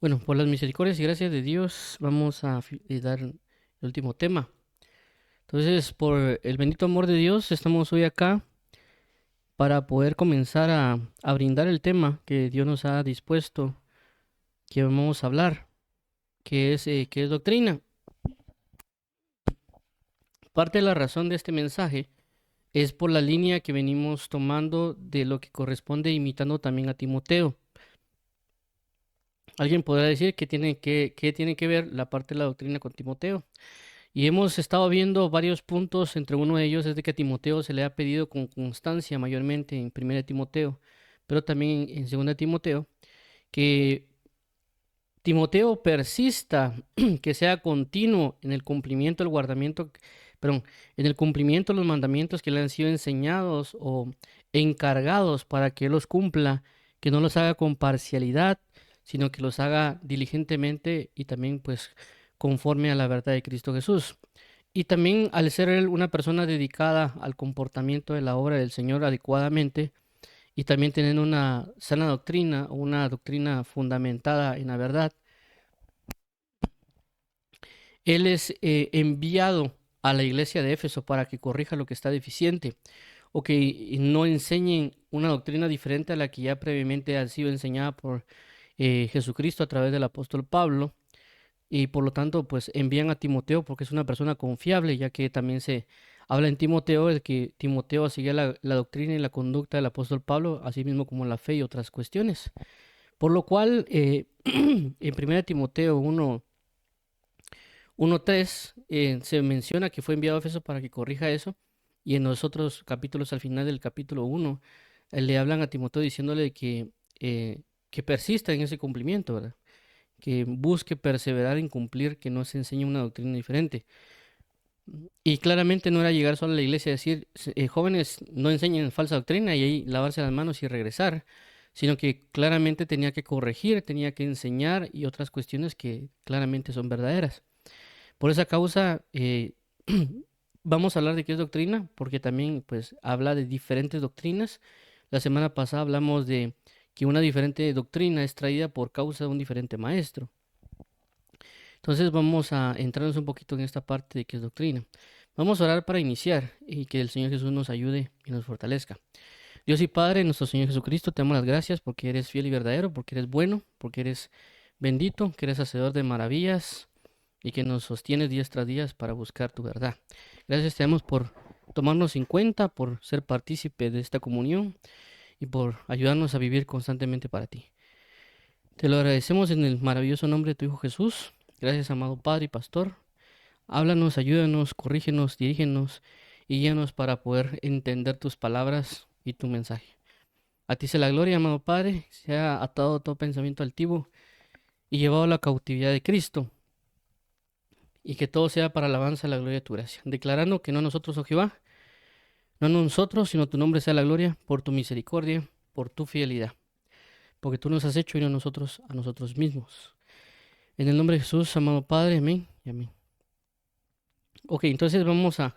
Bueno, por las misericordias y gracias de Dios, vamos a dar el último tema. Entonces, por el bendito amor de Dios, estamos hoy acá para poder comenzar a brindar el tema que Dios nos ha dispuesto, que vamos a hablar, que es doctrina. Parte de la razón de este mensaje es por la línea que venimos tomando de lo que corresponde imitando también a Timoteo. Alguien podrá decir qué tiene que ver la parte de la doctrina con Timoteo. Y hemos estado viendo varios puntos, entre uno de ellos es de que a Timoteo se le ha pedido con constancia, mayormente en 1 Timoteo, pero también en 2 Timoteo, que Timoteo persista, que sea continuo en el cumplimiento, perdón, en el cumplimiento de los mandamientos que le han sido enseñados o encargados para que él los cumpla, que no los haga con parcialidad, sino que los haga diligentemente y también pues conforme a la verdad de Cristo Jesús. Y también al ser él una persona dedicada al comportamiento de la obra del Señor adecuadamente y también teniendo una sana doctrina o una doctrina fundamentada en la verdad, él es enviado a la iglesia de Éfeso para que corrija lo que está deficiente o que no enseñen una doctrina diferente a la que ya previamente ha sido enseñada por Jesucristo a través del apóstol Pablo. Y por lo tanto, pues envían a Timoteo porque es una persona confiable, ya que también se habla en Timoteo de que Timoteo seguía la doctrina y la conducta del apóstol Pablo, así mismo como la fe y otras cuestiones. Por lo cual, en 1 Timoteo 1:3 se menciona que fue enviado a Éfeso para que corrija eso, y en los otros capítulos, al final del capítulo 1, le hablan a Timoteo diciéndole que persista en ese cumplimiento, ¿verdad? Que busque perseverar en cumplir, que no se enseñe una doctrina diferente. Y claramente no era llegar solo a la iglesia y decir, jóvenes, no enseñen falsa doctrina y ahí lavarse las manos y regresar, sino que claramente tenía que corregir, tenía que enseñar y otras cuestiones que claramente son verdaderas. Por esa causa, vamos a hablar de qué es doctrina, porque también pues habla de diferentes doctrinas. La semana pasada hablamos de que una diferente doctrina es traída por causa de un diferente maestro. Entonces vamos a entrarnos un poquito en esta parte de qué es doctrina. Vamos a orar para iniciar y que el Señor Jesús nos ayude y nos fortalezca. Dios y Padre, nuestro Señor Jesucristo, te damos las gracias porque eres fiel y verdadero, porque eres bueno, porque eres bendito, que eres hacedor de maravillas y que nos sostienes días tras días para buscar tu verdad. Gracias te damos por tomarnos en cuenta, por ser partícipe de esta comunión y por ayudarnos a vivir constantemente para ti. Te lo agradecemos en el maravilloso nombre de tu Hijo Jesús. Gracias, amado Padre y Pastor. Háblanos, ayúdanos, corrígenos, dirígenos y guíanos para poder entender tus palabras y tu mensaje. A ti sea la gloria, amado Padre, sea atado todo pensamiento altivo y llevado a la cautividad de Cristo, y que todo sea para alabanza y la gloria de tu gracia, declarando que no nosotros, oh Jehová, no nosotros, sino tu nombre sea la gloria por tu misericordia, por tu fidelidad, porque tú nos has hecho y no nosotros a nosotros mismos. En el nombre de Jesús, amado Padre, amén y amén. Ok, entonces vamos a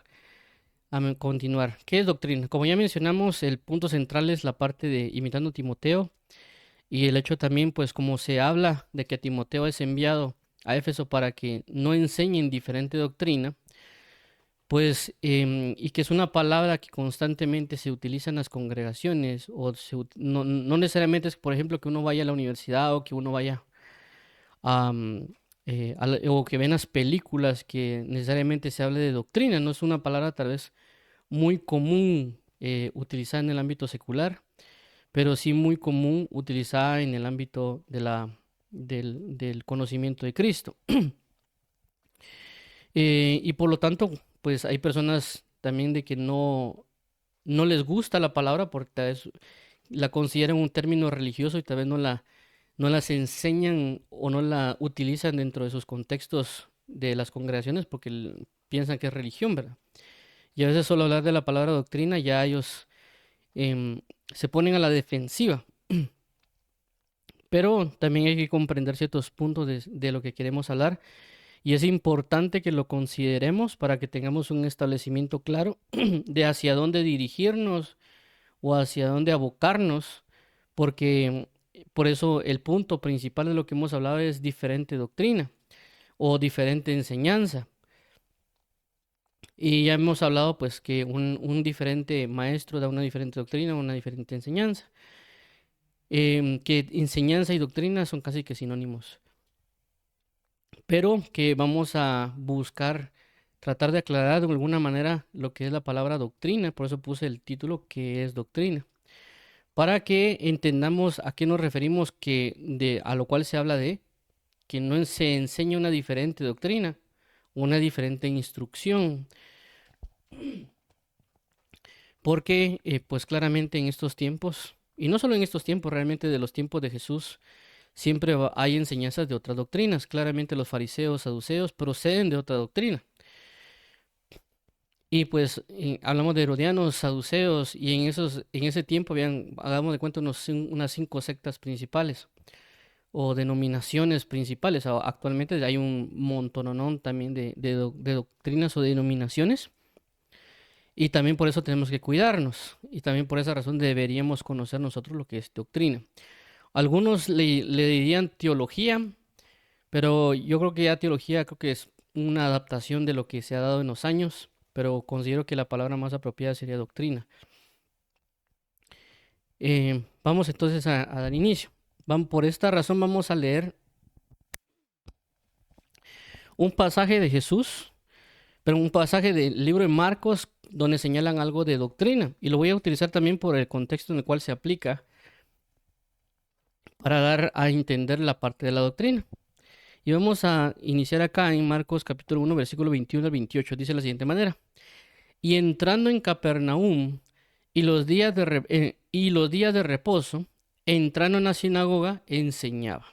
continuar. ¿Qué es doctrina? Como ya mencionamos, el punto central es la parte de imitando a Timoteo y el hecho también, pues como se habla de que Timoteo es enviado a Éfeso para que no enseñen diferente doctrina, pues y que es una palabra que constantemente se utiliza en las congregaciones o no necesariamente es, por ejemplo, que uno vaya a la universidad o que uno vaya o que ven las películas que necesariamente se hable de doctrina, no es una palabra tal vez muy común utilizada en el ámbito secular, pero sí muy común utilizada en el ámbito del conocimiento de Cristo. Y por lo tanto, pues hay personas también de que no les gusta la palabra porque tal vez la consideran un término religioso y tal vez no las enseñan o no la utilizan dentro de sus contextos de las congregaciones porque piensan que es religión, ¿verdad? Y a veces solo hablar de la palabra doctrina ya ellos em, se ponen a la defensiva. Pero también hay que comprender ciertos puntos de lo que queremos hablar y es importante que lo consideremos para que tengamos un establecimiento claro de hacia dónde dirigirnos o hacia dónde abocarnos, porque por eso el punto principal de lo que hemos hablado es diferente doctrina o diferente enseñanza. Y ya hemos hablado pues que un diferente maestro da una diferente doctrina, una diferente enseñanza. Que enseñanza y doctrina son casi que sinónimos. Pero que vamos a buscar tratar de aclarar de alguna manera lo que es la palabra doctrina. Por eso puse el título que es doctrina. Para que entendamos a qué nos referimos a lo cual se habla de que no se enseña una diferente doctrina, una diferente instrucción. Porque pues claramente en estos tiempos, y no solo en estos tiempos, realmente de los tiempos de Jesús, siempre hay enseñanzas de otras doctrinas. Claramente los fariseos, saduceos proceden de otra doctrina. Y pues hablamos de herodianos, saduceos, y en ese tiempo hagamos de cuenta unas 5 sectas principales o denominaciones principales. Actualmente hay un montononón también de doctrinas o denominaciones. Y también por eso tenemos que cuidarnos. Y también por esa razón deberíamos conocer nosotros lo que es doctrina. Algunos le dirían teología, pero yo creo que ya teología creo que es una adaptación de lo que se ha dado en los años, pero considero que la palabra más apropiada sería doctrina. Vamos entonces a dar inicio. Por esta razón vamos a leer un pasaje de Jesús, pero un pasaje del libro de Marcos donde señalan algo de doctrina. Y lo voy a utilizar también por el contexto en el cual se aplica para dar a entender la parte de la doctrina. Y vamos a iniciar acá en Marcos capítulo 1, versículo 21 al 28. Dice de la siguiente manera. Y entrando en Capernaum y los días de reposo, entrando en la sinagoga, enseñaba.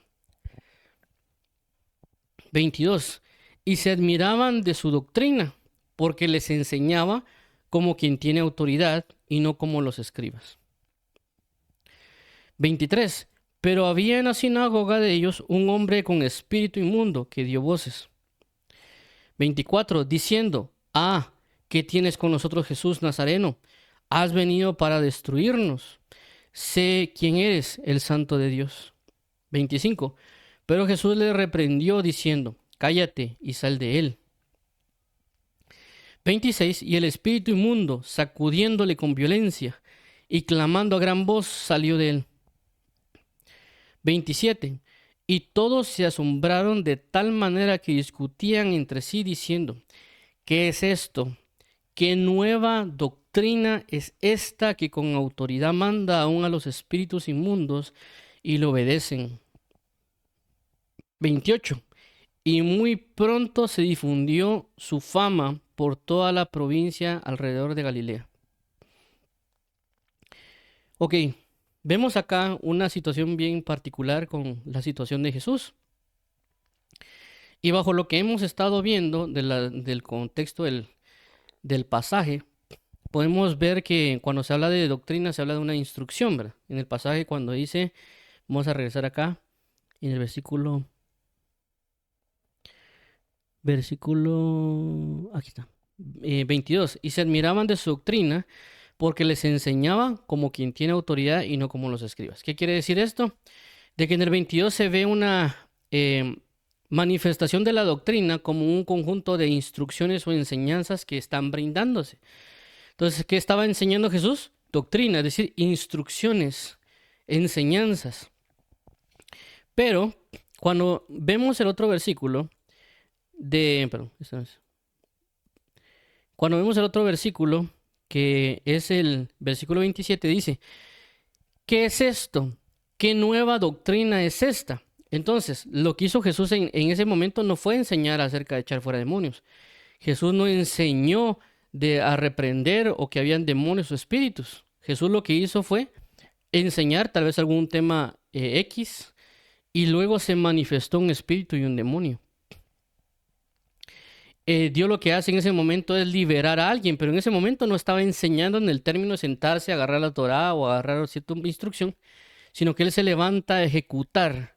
22. Y se admiraban de su doctrina, porque les enseñaba como quien tiene autoridad y no como los escribas. 23. Pero había en la sinagoga de ellos un hombre con espíritu inmundo que dio voces. 24. Diciendo, ¿qué tienes con nosotros, Jesús Nazareno? ¿Has venido para destruirnos? Sé quién eres, el Santo de Dios. 25. Pero Jesús le reprendió diciendo, cállate y sal de él. 26. Y el espíritu inmundo, sacudiéndole con violencia y clamando a gran voz, salió de él. 27. Y todos se asombraron de tal manera que discutían entre sí diciendo, ¿qué es esto? ¿Qué nueva doctrina es esta que con autoridad manda aún a los espíritus inmundos y le obedecen? 28. Y muy pronto se difundió su fama por toda la provincia alrededor de Galilea. Ok, vemos acá una situación bien particular con la situación de Jesús. Y bajo lo que hemos estado viendo del contexto del pasaje, podemos ver que cuando se habla de doctrina se habla de una instrucción, ¿verdad? En el pasaje cuando dice, vamos a regresar acá, en el versículo, aquí está, 22, y se admiraban de su doctrina porque les enseñaba como quien tiene autoridad y no como los escribas. ¿Qué quiere decir esto? De que en el 22 se ve una manifestación de la doctrina como un conjunto de instrucciones o enseñanzas que están brindándose. Entonces, ¿qué estaba enseñando Jesús? Doctrina, es decir, instrucciones, enseñanzas. Pero cuando vemos el otro versículo cuando vemos el otro versículo, que es el versículo 27, dice, ¿qué es esto? ¿Qué nueva doctrina es esta? Entonces, lo que hizo Jesús en ese momento no fue enseñar acerca de echar fuera demonios. Jesús no enseñó a reprender o que habían demonios o espíritus. Jesús lo que hizo fue enseñar tal vez algún tema X y luego se manifestó un espíritu y un demonio. Dios lo que hace en ese momento es liberar a alguien, pero en ese momento no estaba enseñando en el término de sentarse, agarrar la Torá o agarrar cierta instrucción, sino que Él se levanta a ejecutar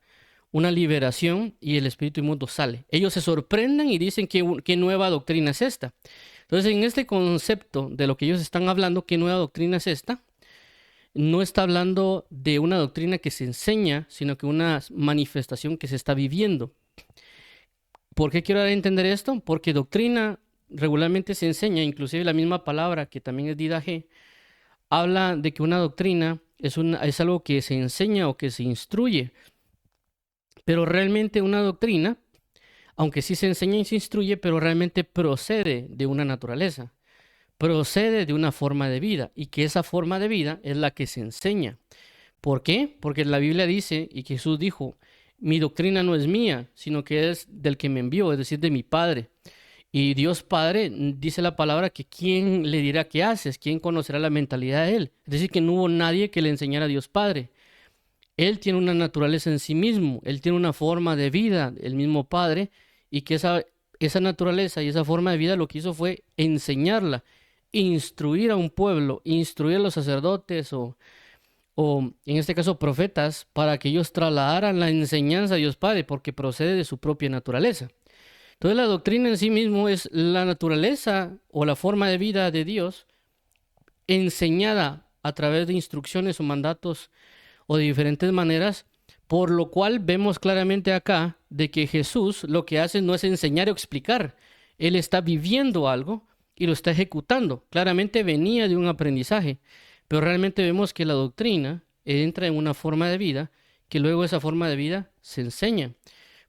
una liberación y el espíritu inmundo sale. Ellos se sorprenden y dicen ¿qué nueva doctrina es esta? Entonces, en este concepto de lo que ellos están hablando, ¿qué nueva doctrina es esta? no está hablando de una doctrina que se enseña, sino que una manifestación que se está viviendo. ¿Por qué quiero dar a entender esto? Porque doctrina regularmente se enseña, inclusive la misma palabra que también es didaje, habla de que una doctrina es algo que se enseña o que se instruye, pero realmente una doctrina, aunque sí se enseña y se instruye, pero realmente procede de una naturaleza, procede de una forma de vida, y que esa forma de vida es la que se enseña. ¿Por qué? Porque la Biblia dice, y Jesús dijo, mi doctrina no es mía, sino que es del que me envió, es decir, de mi Padre. Y Dios Padre dice la palabra que quién le dirá qué haces, quién conocerá la mentalidad de Él. Es decir, que no hubo nadie que le enseñara a Dios Padre. Él tiene una naturaleza en sí mismo, Él tiene una forma de vida, el mismo Padre, y que esa naturaleza y esa forma de vida lo que hizo fue enseñarla, instruir a un pueblo, instruir a los sacerdotes o en este caso profetas, para que ellos trasladaran la enseñanza a Dios Padre, porque procede de su propia naturaleza. Entonces la doctrina en sí mismo es la naturaleza o la forma de vida de Dios enseñada a través de instrucciones o mandatos o de diferentes maneras, por lo cual vemos claramente acá de que Jesús lo que hace no es enseñar o explicar, Él está viviendo algo y lo está ejecutando. Claramente venía de un aprendizaje, pero realmente vemos que la doctrina entra en una forma de vida, que luego esa forma de vida se enseña.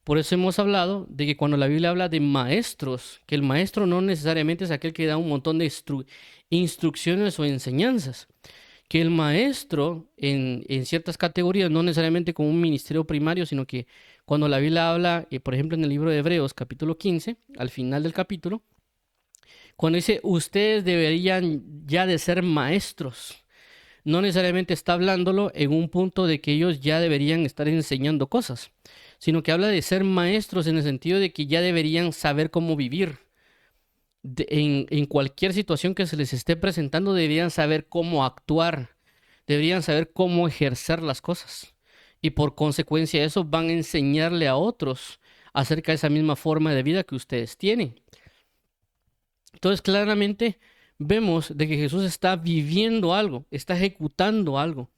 Por eso hemos hablado de que cuando la Biblia habla de maestros, que el maestro no necesariamente es aquel que da un montón de instrucciones o enseñanzas, que el maestro en ciertas categorías, no necesariamente como un ministerio primario, sino que cuando la Biblia habla, por ejemplo, en el libro de Hebreos, capítulo 15, al final del capítulo, cuando dice, ustedes deberían ya de ser maestros, no necesariamente está hablándolo en un punto de que ellos ya deberían estar enseñando cosas, sino que habla de ser maestros en el sentido de que ya deberían saber cómo vivir. En cualquier situación que se les esté presentando, deberían saber cómo actuar, deberían saber cómo ejercer las cosas. Y por consecuencia de eso van a enseñarle a otros acerca de esa misma forma de vida que ustedes tienen. Entonces, claramente vemos de que Jesús está viviendo algo, está ejecutando algo.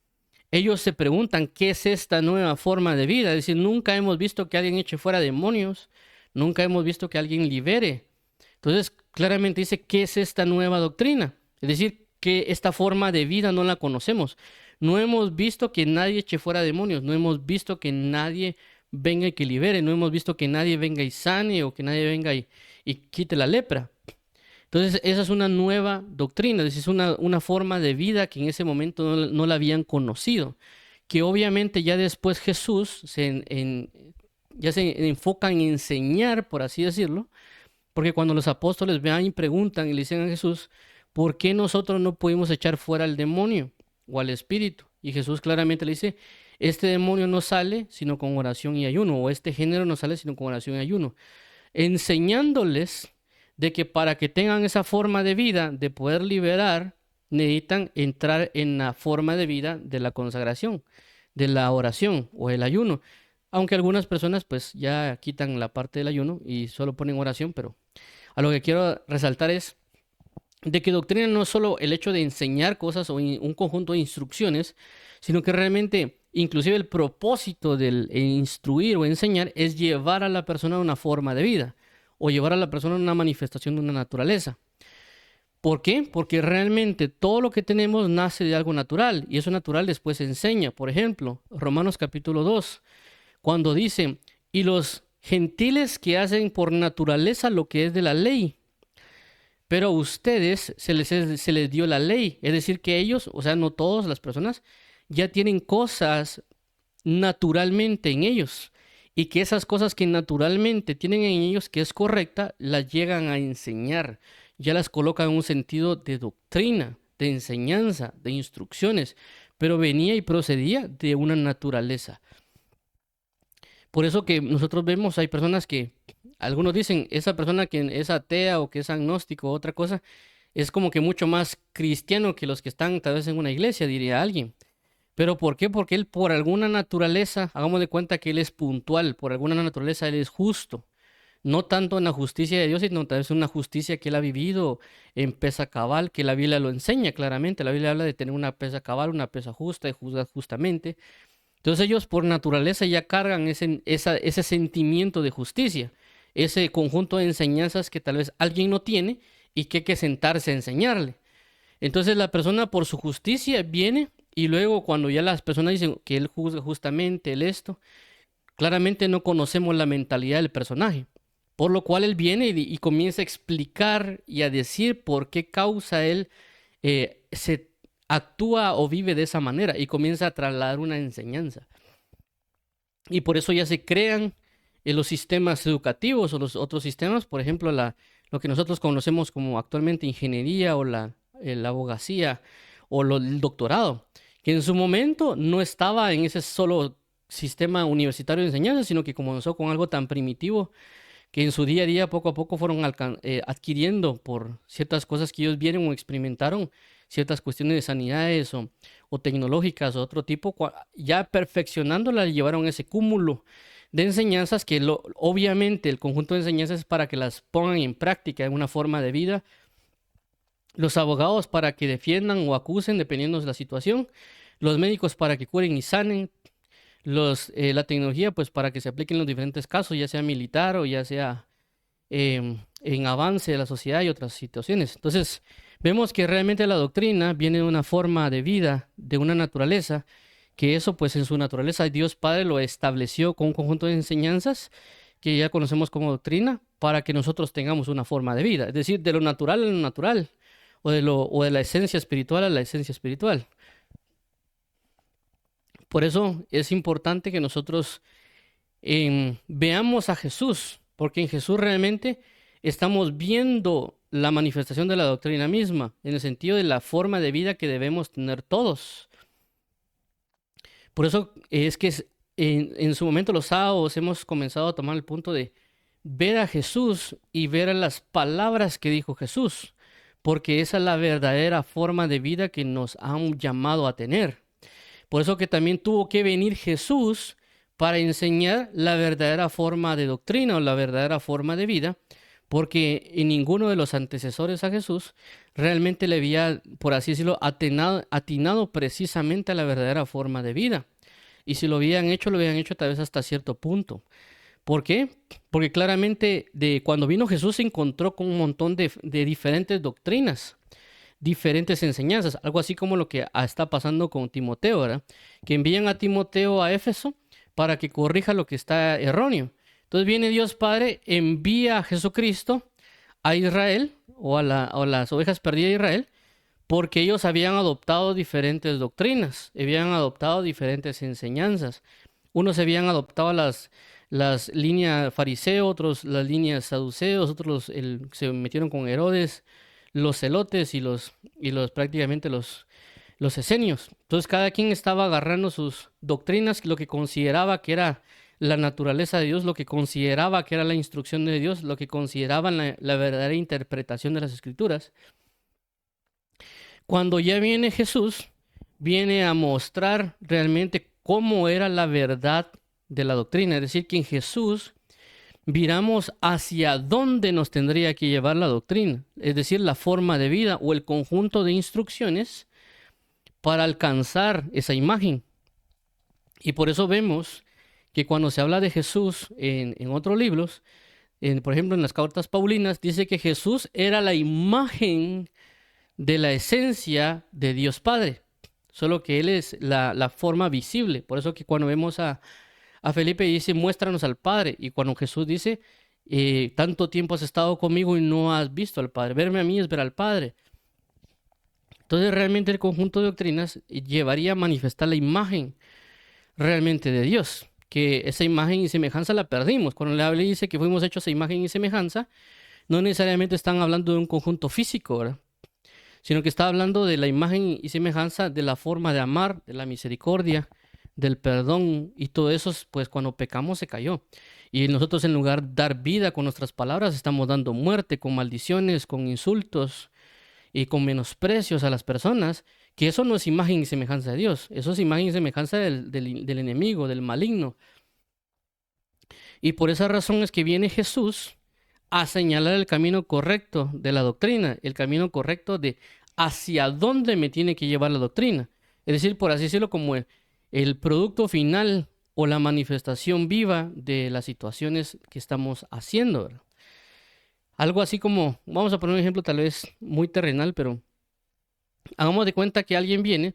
Ellos se preguntan, ¿qué es esta nueva forma de vida? Es decir, nunca hemos visto que alguien eche fuera demonios, nunca hemos visto que alguien libere. Entonces, claramente dice, ¿qué es esta nueva doctrina? Es decir, que esta forma de vida no la conocemos. No hemos visto que nadie eche fuera demonios, no hemos visto que nadie venga y que libere, no hemos visto que nadie venga y sane o que nadie venga y quite la lepra. Entonces, esa es una nueva doctrina, es decir, es una forma de vida que en ese momento no la habían conocido, que obviamente ya después Jesús ya se enfoca en enseñar, por así decirlo, porque cuando los apóstoles vean y preguntan y le dicen a Jesús, ¿por qué nosotros no pudimos echar fuera al demonio o al espíritu? Y Jesús claramente le dice, este demonio no sale sino con oración y ayuno, o este género no sale sino con oración y ayuno, enseñándoles de que para que tengan esa forma de vida, de poder liberar, necesitan entrar en la forma de vida de la consagración, de la oración o el ayuno. Aunque algunas personas pues ya quitan la parte del ayuno y solo ponen oración, pero a lo que quiero resaltar es de que doctrina no es solo el hecho de enseñar cosas o un conjunto de instrucciones, sino que realmente inclusive el propósito del instruir o enseñar es llevar a la persona a una forma de vida o llevar a la persona a una manifestación de una naturaleza. ¿Por qué? Porque realmente todo lo que tenemos nace de algo natural y eso natural después se enseña. Por ejemplo, Romanos capítulo 2, cuando dice, y los gentiles que hacen por naturaleza lo que es de la ley, pero a ustedes se les dio la ley. Es decir, que ellos, o sea, no todas las personas, ya tienen cosas naturalmente en ellos. Y que esas cosas que naturalmente tienen en ellos, que es correcta, las llegan a enseñar. Ya las colocan en un sentido de doctrina, de enseñanza, de instrucciones. Pero venía y procedía de una naturaleza. Por eso que nosotros vemos, hay personas que, algunos dicen, esa persona que es atea o que es agnóstico o otra cosa, es como que mucho más cristiano que los que están tal vez en una iglesia, diría alguien. ¿Pero por qué? Porque él por alguna naturaleza, hagamos de cuenta que él es puntual, por alguna naturaleza él es justo. no tanto en la justicia de Dios, sino tal vez una justicia que él ha vivido en pesa cabal, que la Biblia lo enseña claramente. La Biblia habla de tener una pesa cabal, una pesa justa y juzgar justamente. Entonces ellos por naturaleza ya cargan ese sentimiento de justicia, ese conjunto de enseñanzas que tal vez alguien no tiene y que hay que sentarse a enseñarle. Entonces la persona por su justicia viene y luego cuando ya las personas dicen que él juzga justamente, él esto, claramente no conocemos la mentalidad del personaje. Por lo cual él viene y comienza a explicar y a decir por qué causa él se actúa o vive de esa manera y comienza a trasladar una enseñanza. Y por eso ya se crean los sistemas educativos o los otros sistemas, por ejemplo, lo que nosotros conocemos como actualmente ingeniería o la abogacía o el doctorado, que en su momento no estaba en ese solo sistema universitario de enseñanza, sino que comenzó con algo tan primitivo que en su día a día poco a poco fueron adquiriendo por ciertas cosas que ellos vieron o experimentaron, ciertas cuestiones de sanidades o tecnológicas o otro tipo, ya perfeccionándolas llevaron ese cúmulo de enseñanzas que obviamente el conjunto de enseñanzas es para que las pongan en práctica en una forma de vida, los abogados para que defiendan o acusen dependiendo de la situación, los médicos para que curen y sanen, la tecnología pues para que se apliquen en los diferentes casos, ya sea militar o ya sea en avance de la sociedad y otras situaciones. Entonces, vemos que realmente la doctrina viene de una forma de vida, de una naturaleza, que eso pues en su naturaleza Dios Padre lo estableció con un conjunto de enseñanzas que ya conocemos como doctrina para que nosotros tengamos una forma de vida, es decir, de lo natural a lo natural o de la esencia espiritual a la esencia espiritual. Por eso es importante que nosotros veamos a Jesús, porque en Jesús realmente estamos viendo la manifestación de la doctrina misma, en el sentido de la forma de vida que debemos tener todos. Por eso es que en su momento los sábados hemos comenzado a tomar el punto de ver a Jesús y ver a las palabras que dijo Jesús, porque esa es la verdadera forma de vida que nos han llamado a tener. Por eso que también tuvo que venir Jesús para enseñar la verdadera forma de doctrina o la verdadera forma de vida, porque en ninguno de los antecesores a Jesús realmente le había, por así decirlo, atinado precisamente a la verdadera forma de vida. Y si lo habían hecho tal vez hasta cierto punto. ¿Por qué? Porque claramente cuando vino Jesús se encontró con un montón de diferentes doctrinas, diferentes enseñanzas, algo así como lo que está pasando con Timoteo, ¿verdad? Que envían a Timoteo a Éfeso para que corrija lo que está erróneo. Entonces viene Dios Padre, envía a Jesucristo a Israel o a las ovejas perdidas de Israel, porque ellos habían adoptado diferentes doctrinas, habían adoptado diferentes enseñanzas. Unos habían adoptado las líneas fariseo, otros las líneas saduceos, otros se metieron con Herodes, los celotes y prácticamente los esenios. Entonces cada quien estaba agarrando sus doctrinas, lo que consideraba que era la naturaleza de Dios, lo que consideraba que era la instrucción de Dios, lo que consideraban la verdadera interpretación de las escrituras. Cuando ya viene Jesús, viene a mostrar realmente cómo era la verdad de la doctrina. Es decir, que en Jesús viramos hacia dónde nos tendría que llevar la doctrina, es decir, la forma de vida o el conjunto de instrucciones para alcanzar esa imagen. Y por eso vemos que cuando se habla de Jesús en otros libros, por ejemplo en las cartas paulinas, dice que Jesús era la imagen de la esencia de Dios Padre, solo que Él es la forma visible. Por eso que cuando vemos a Felipe dice, muéstranos al Padre. Y cuando Jesús dice, tanto tiempo has estado conmigo y no has visto al Padre. Verme a mí es ver al Padre. Entonces realmente el conjunto de doctrinas llevaría a manifestar la imagen realmente de Dios. Que esa imagen y semejanza la perdimos. Cuando la Biblia dice que fuimos hechos a imagen y semejanza, no necesariamente están hablando de un conjunto físico, ¿verdad? Sino que está hablando de la imagen y semejanza de la forma de amar, de la misericordia, del perdón, y todo eso, pues cuando pecamos se cayó. Y nosotros en lugar de dar vida con nuestras palabras, estamos dando muerte con maldiciones, con insultos y con menosprecios a las personas, que eso no es imagen y semejanza de Dios, eso es imagen y semejanza del enemigo, del maligno. Y por esa razón es que viene Jesús a señalar el camino correcto de la doctrina, el camino correcto de hacia dónde me tiene que llevar la doctrina. Es decir, por así decirlo, como el producto final o la manifestación viva de las situaciones que estamos haciendo, ¿verdad? Algo así como, vamos a poner un ejemplo tal vez muy terrenal, pero hagamos de cuenta que alguien viene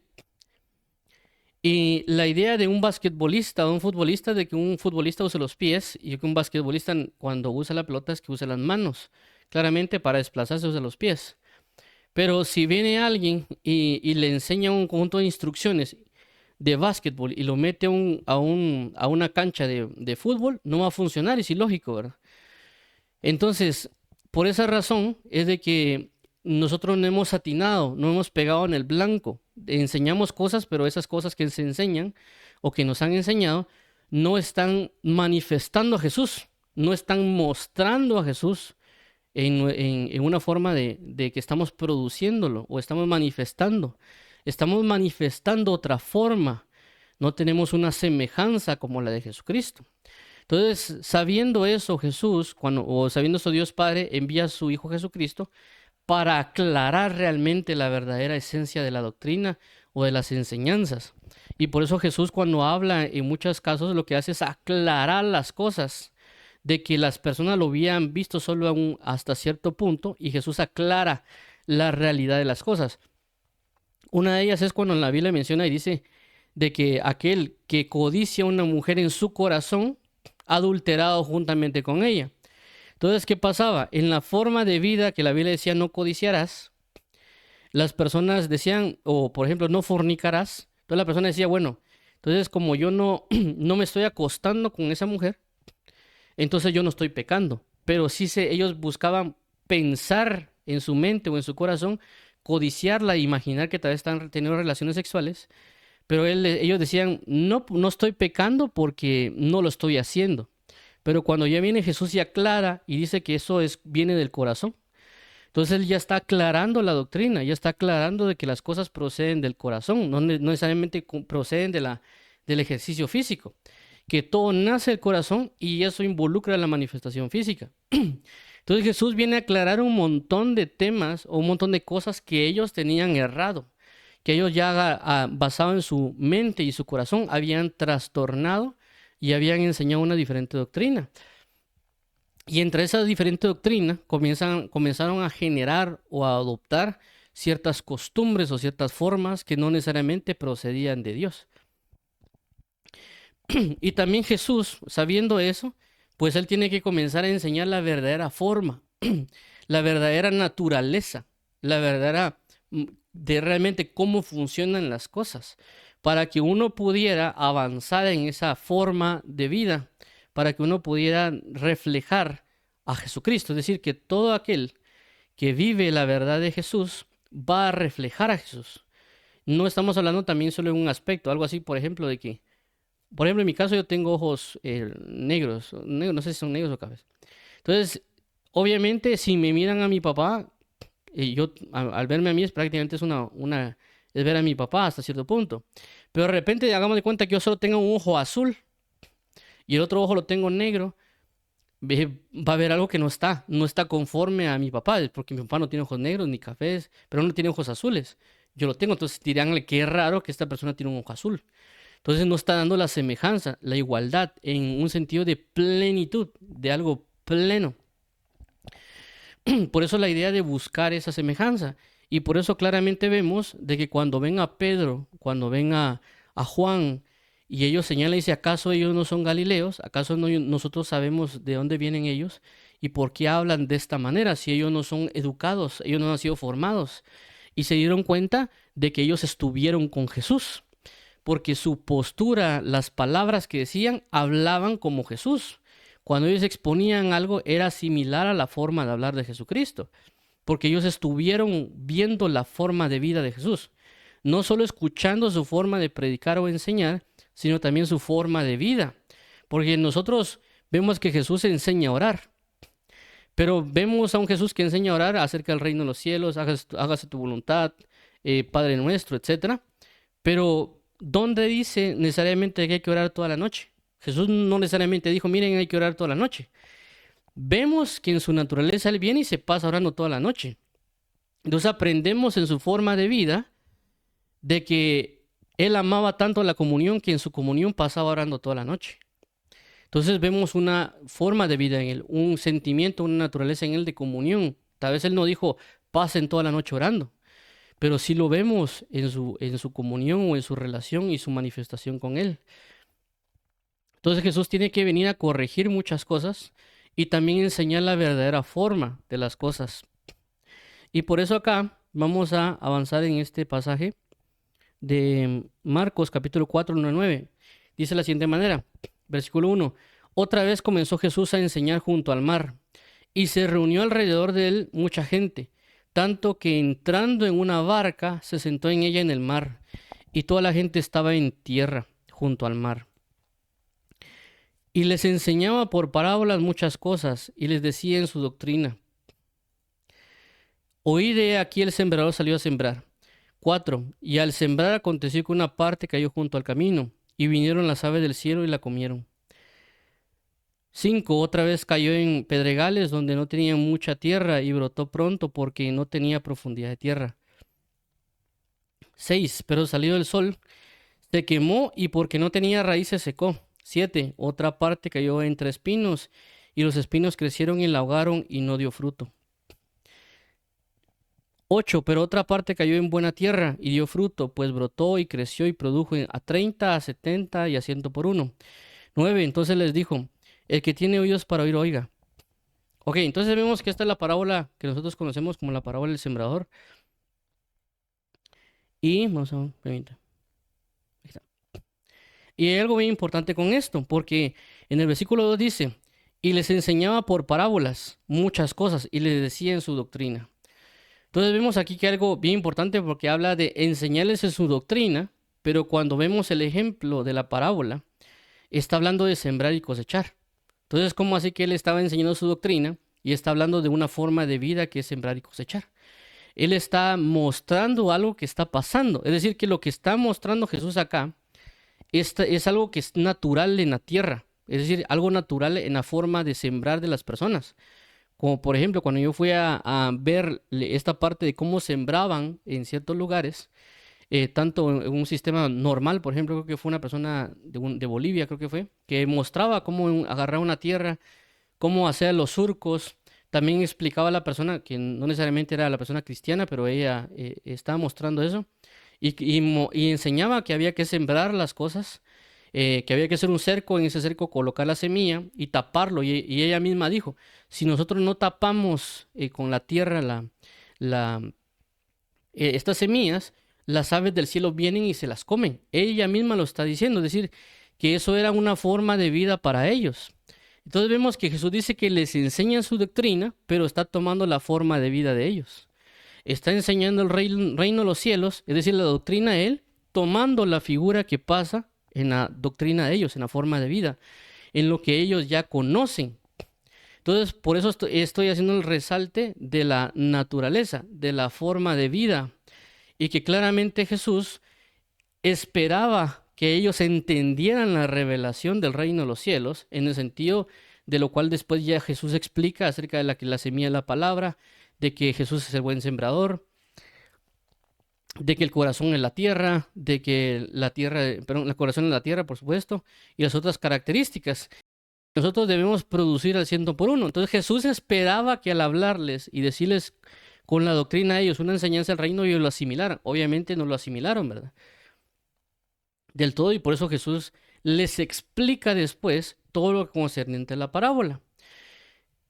y la idea de un basquetbolista o un futbolista, de que un futbolista use los pies y que un basquetbolista cuando usa la pelota es que use las manos. Claramente para desplazarse usa los pies. Pero si viene alguien y le enseña un conjunto de instrucciones de básquetbol y lo mete a una cancha de fútbol, no va a funcionar, es ilógico, ¿verdad? Entonces, por esa razón es de que nosotros no hemos atinado, no hemos pegado en el blanco. Enseñamos cosas, pero esas cosas que se enseñan o que nos han enseñado no están manifestando a Jesús, no están mostrando a Jesús en una forma de que estamos produciéndolo o estamos manifestando. Estamos manifestando otra forma. No tenemos una semejanza como la de Jesucristo. Entonces, sabiendo eso, Jesús, o sabiendo eso, Dios Padre envía a su Hijo Jesucristo para aclarar realmente la verdadera esencia de la doctrina o de las enseñanzas. Y por eso Jesús, cuando habla en muchos casos, lo que hace es aclarar las cosas, de que las personas lo habían visto solo hasta cierto punto, y Jesús aclara la realidad de las cosas. Una de ellas es cuando la Biblia menciona y dice de que aquel que codicia a una mujer en su corazón, adulterado juntamente con ella. Entonces, ¿qué pasaba? En la forma de vida que la Biblia decía no codiciarás, las personas decían, o por ejemplo, no fornicarás. Entonces la persona decía, bueno, entonces como yo no, no me estoy acostando con esa mujer, entonces yo no estoy pecando. Pero sí ellos buscaban pensar en su mente o en su corazón, codiciarla, imaginar que tal vez están teniendo relaciones sexuales, pero ellos decían, no, no estoy pecando porque no lo estoy haciendo. Pero cuando ya viene Jesús y aclara y dice que eso viene del corazón, entonces él ya está aclarando la doctrina, ya está aclarando de que las cosas proceden del corazón, no necesariamente proceden del ejercicio físico, que todo nace del corazón y eso involucra la manifestación física. Entonces Jesús viene a aclarar un montón de temas o un montón de cosas que ellos tenían errado, que ellos ya basado en su mente y su corazón habían trastornado y habían enseñado una diferente doctrina. Y entre esa diferente doctrina comenzaron a generar o a adoptar ciertas costumbres o ciertas formas que no necesariamente procedían de Dios. Y también Jesús, sabiendo eso, pues él tiene que comenzar a enseñar la verdadera forma, la verdadera naturaleza, la verdadera de realmente cómo funcionan las cosas, para que uno pudiera avanzar en esa forma de vida, para que uno pudiera reflejar a Jesucristo. Es decir, que todo aquel que vive la verdad de Jesús va a reflejar a Jesús. No estamos hablando también solo en un aspecto, algo así, por ejemplo, de que, por ejemplo, en mi caso yo tengo ojos negros, no sé si son negros o cafés. Entonces, obviamente, si me miran a mi papá, al verme a mí es prácticamente es ver a mi papá hasta cierto punto. Pero de repente hagamos de cuenta que yo solo tengo un ojo azul y el otro ojo lo tengo negro, va a haber algo que no está conforme a mi papá, porque mi papá no tiene ojos negros ni cafés, pero no tiene ojos azules. Yo lo tengo, entonces diránle que es raro que esta persona tiene un ojo azul. Entonces no está dando la semejanza, la igualdad, en un sentido de plenitud, de algo pleno. Por eso la idea de buscar esa semejanza. Y por eso claramente vemos de que cuando ven a Pedro, cuando ven a Juan, y ellos señalan y dicen, ¿acaso ellos no son galileos? ¿Acaso nosotros sabemos de dónde vienen ellos? ¿Y por qué hablan de esta manera si ellos no son educados, ellos no han sido formados? Y se dieron cuenta de que ellos estuvieron con Jesús, porque su postura, las palabras que decían, hablaban como Jesús. Cuando ellos exponían algo, era similar a la forma de hablar de Jesucristo, porque ellos estuvieron viendo la forma de vida de Jesús, no solo escuchando su forma de predicar o enseñar, sino también su forma de vida, porque nosotros vemos que Jesús enseña a orar, pero vemos a un Jesús que enseña a orar acerca del reino de los cielos, hágase tu voluntad, Padre nuestro, etcétera. Pero ¿dónde dice necesariamente que hay que orar toda la noche? Jesús no necesariamente dijo, miren, hay que orar toda la noche. Vemos que en su naturaleza Él viene y se pasa orando toda la noche. Entonces aprendemos en su forma de vida de que Él amaba tanto la comunión que en su comunión pasaba orando toda la noche. Entonces vemos una forma de vida en Él, un sentimiento, una naturaleza en Él de comunión. Tal vez Él no dijo, pasen toda la noche orando, pero sí lo vemos en su comunión o en su relación y su manifestación con Él. Entonces Jesús tiene que venir a corregir muchas cosas y también enseñar la verdadera forma de las cosas. Y por eso acá vamos a avanzar en este pasaje de Marcos capítulo 4, 1 a 9. Dice de la siguiente manera, versículo 1. Otra vez comenzó Jesús a enseñar junto al mar, y se reunió alrededor de él mucha gente, tanto que entrando en una barca se sentó en ella en el mar, y toda la gente estaba en tierra junto al mar. Y les enseñaba por parábolas muchas cosas, y les decía en su doctrina, oíd, he aquí el sembrador salió a sembrar. 4. Y al sembrar aconteció que una parte cayó junto al camino, y vinieron las aves del cielo y la comieron. 5. Otra vez cayó en pedregales donde no tenía mucha tierra y brotó pronto porque no tenía profundidad de tierra. 6. Pero salió el sol, se quemó y porque no tenía raíz se secó. 7. Otra parte cayó entre espinos y los espinos crecieron y la ahogaron y no dio fruto. 8. Pero otra parte cayó en buena tierra y dio fruto, pues brotó y creció y produjo a 30, a 70 y a 100 por uno. 9. Entonces les dijo, el que tiene oídos para oír, oiga. Ok, entonces vemos que esta es la parábola que nosotros conocemos como la parábola del sembrador. Y vamos a ver, ahí está. Y hay algo bien importante con esto, porque en el versículo 2 dice, y les enseñaba por parábolas muchas cosas y les decía en su doctrina. Entonces vemos aquí que algo bien importante porque habla de enseñarles en su doctrina, pero cuando vemos el ejemplo de la parábola, está hablando de sembrar y cosechar. Entonces, ¿cómo así que él estaba enseñando su doctrina y está hablando de una forma de vida que es sembrar y cosechar? Él está mostrando algo que está pasando. Es decir, que lo que está mostrando Jesús acá es algo que es natural en la tierra. Es decir, algo natural en la forma de sembrar de las personas. Como por ejemplo, cuando yo fui a ver esta parte de cómo sembraban en ciertos lugares, tanto en un sistema normal, por ejemplo, creo que fue una persona de Bolivia, creo que fue, que mostraba cómo agarrar una tierra, cómo hacer los surcos. También explicaba a la persona, que no necesariamente era la persona cristiana, pero ella estaba mostrando eso, y enseñaba que había que sembrar las cosas, que había que hacer un cerco, en ese cerco colocar la semilla y taparlo. Y ella misma dijo, si nosotros no tapamos con la tierra estas semillas, las aves del cielo vienen y se las comen. Ella misma lo está diciendo, es decir, que eso era una forma de vida para ellos. Entonces vemos que Jesús dice que les enseña su doctrina, pero está tomando la forma de vida de ellos. Está enseñando el reino de los cielos, es decir, la doctrina de Él, tomando la figura que pasa en la doctrina de ellos, en la forma de vida, en lo que ellos ya conocen. Entonces, por eso estoy haciendo el resalte de la naturaleza, de la forma de vida, y que claramente Jesús esperaba que ellos entendieran la revelación del reino de los cielos, en el sentido de lo cual después ya Jesús explica acerca de la semilla de la palabra, de que Jesús es el buen sembrador, de que el corazón es la tierra, de que el corazón es la tierra, por supuesto, y las otras características. Nosotros debemos producir al 100 por uno. Entonces Jesús esperaba que al hablarles y decirles con la doctrina a ellos una enseñanza del reino, ellos lo asimilaran. Obviamente no lo asimilaron, ¿verdad? Del todo, y por eso Jesús les explica después todo lo concerniente a la parábola.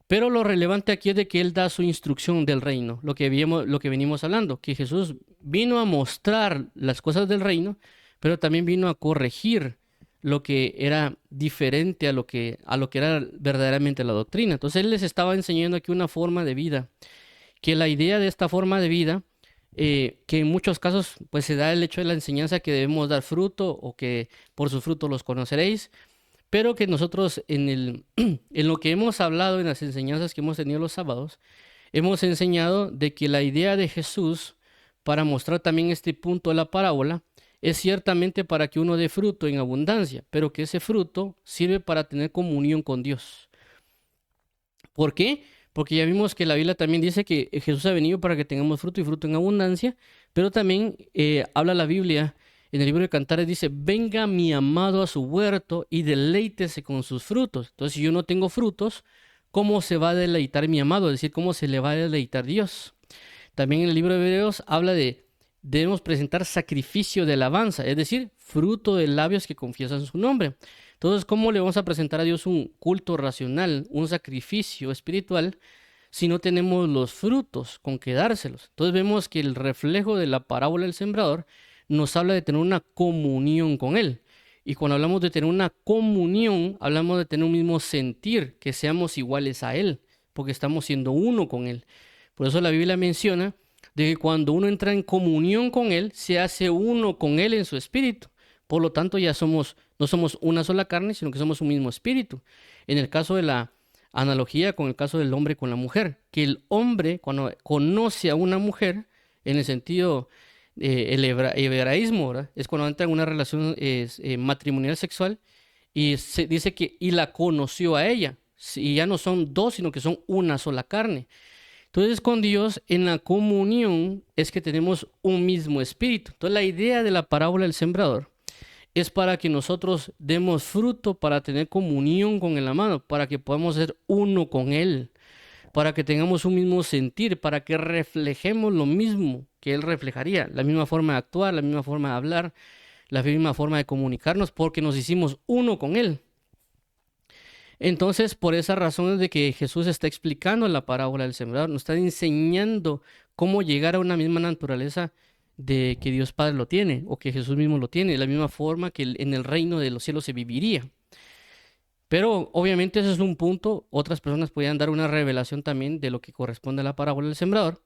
Pero lo relevante aquí es de que Él da su instrucción del reino, lo que venimos hablando, que Jesús vino a mostrar las cosas del reino, pero también vino a corregir lo que era diferente a lo que era verdaderamente la doctrina. Entonces Él les estaba enseñando aquí una forma de vida, que la idea de esta forma de vida, que en muchos casos pues se da el hecho de la enseñanza que debemos dar fruto o que por sus frutos los conoceréis, pero que nosotros en lo que hemos hablado en las enseñanzas que hemos tenido los sábados, hemos enseñado de que la idea de Jesús para mostrar también este punto de la parábola es ciertamente para que uno dé fruto en abundancia, pero que ese fruto sirve para tener comunión con Dios. ¿Por qué? Porque ya vimos que la Biblia también dice que Jesús ha venido para que tengamos fruto y fruto en abundancia, pero también habla la Biblia en el libro de Cantares, dice, venga mi amado a su huerto y deleítese con sus frutos. Entonces, si yo no tengo frutos, ¿cómo se va a deleitar mi amado? Es decir, ¿cómo se le va a deleitar Dios? También en el libro de Hebreos habla de, debemos presentar sacrificio de alabanza, es decir, fruto de labios que confiesan su nombre. Entonces, ¿cómo le vamos a presentar a Dios un culto racional, un sacrificio espiritual, si no tenemos los frutos con que dárselos? Entonces vemos que el reflejo de la parábola del sembrador nos habla de tener una comunión con Él. Y cuando hablamos de tener una comunión, hablamos de tener un mismo sentir, que seamos iguales a Él, porque estamos siendo uno con Él. Por eso la Biblia menciona de que cuando uno entra en comunión con Él, se hace uno con Él en su espíritu. Por lo tanto, ya no somos una sola carne, sino que somos un mismo espíritu. En el caso de la analogía con el caso del hombre con la mujer, que el hombre cuando conoce a una mujer, en el sentido, hebraísmo, ¿verdad? Es cuando entra en una relación matrimonial sexual y se dice que y la conoció a ella. Y ya no son dos, sino que son una sola carne. Entonces, con Dios en la comunión es que tenemos un mismo espíritu. Entonces, la idea de la parábola del sembrador es para que nosotros demos fruto, para tener comunión con el amado, para que podamos ser uno con Él, para que tengamos un mismo sentir, para que reflejemos lo mismo que Él reflejaría, la misma forma de actuar, la misma forma de hablar, la misma forma de comunicarnos, porque nos hicimos uno con Él. Entonces, por esa razón es de que Jesús está explicando la parábola del sembrador, nos está enseñando cómo llegar a una misma naturaleza de que Dios Padre lo tiene, o que Jesús mismo lo tiene, de la misma forma que en el reino de los cielos se viviría. Pero obviamente ese es un punto, otras personas podrían dar una revelación también de lo que corresponde a la parábola del sembrador,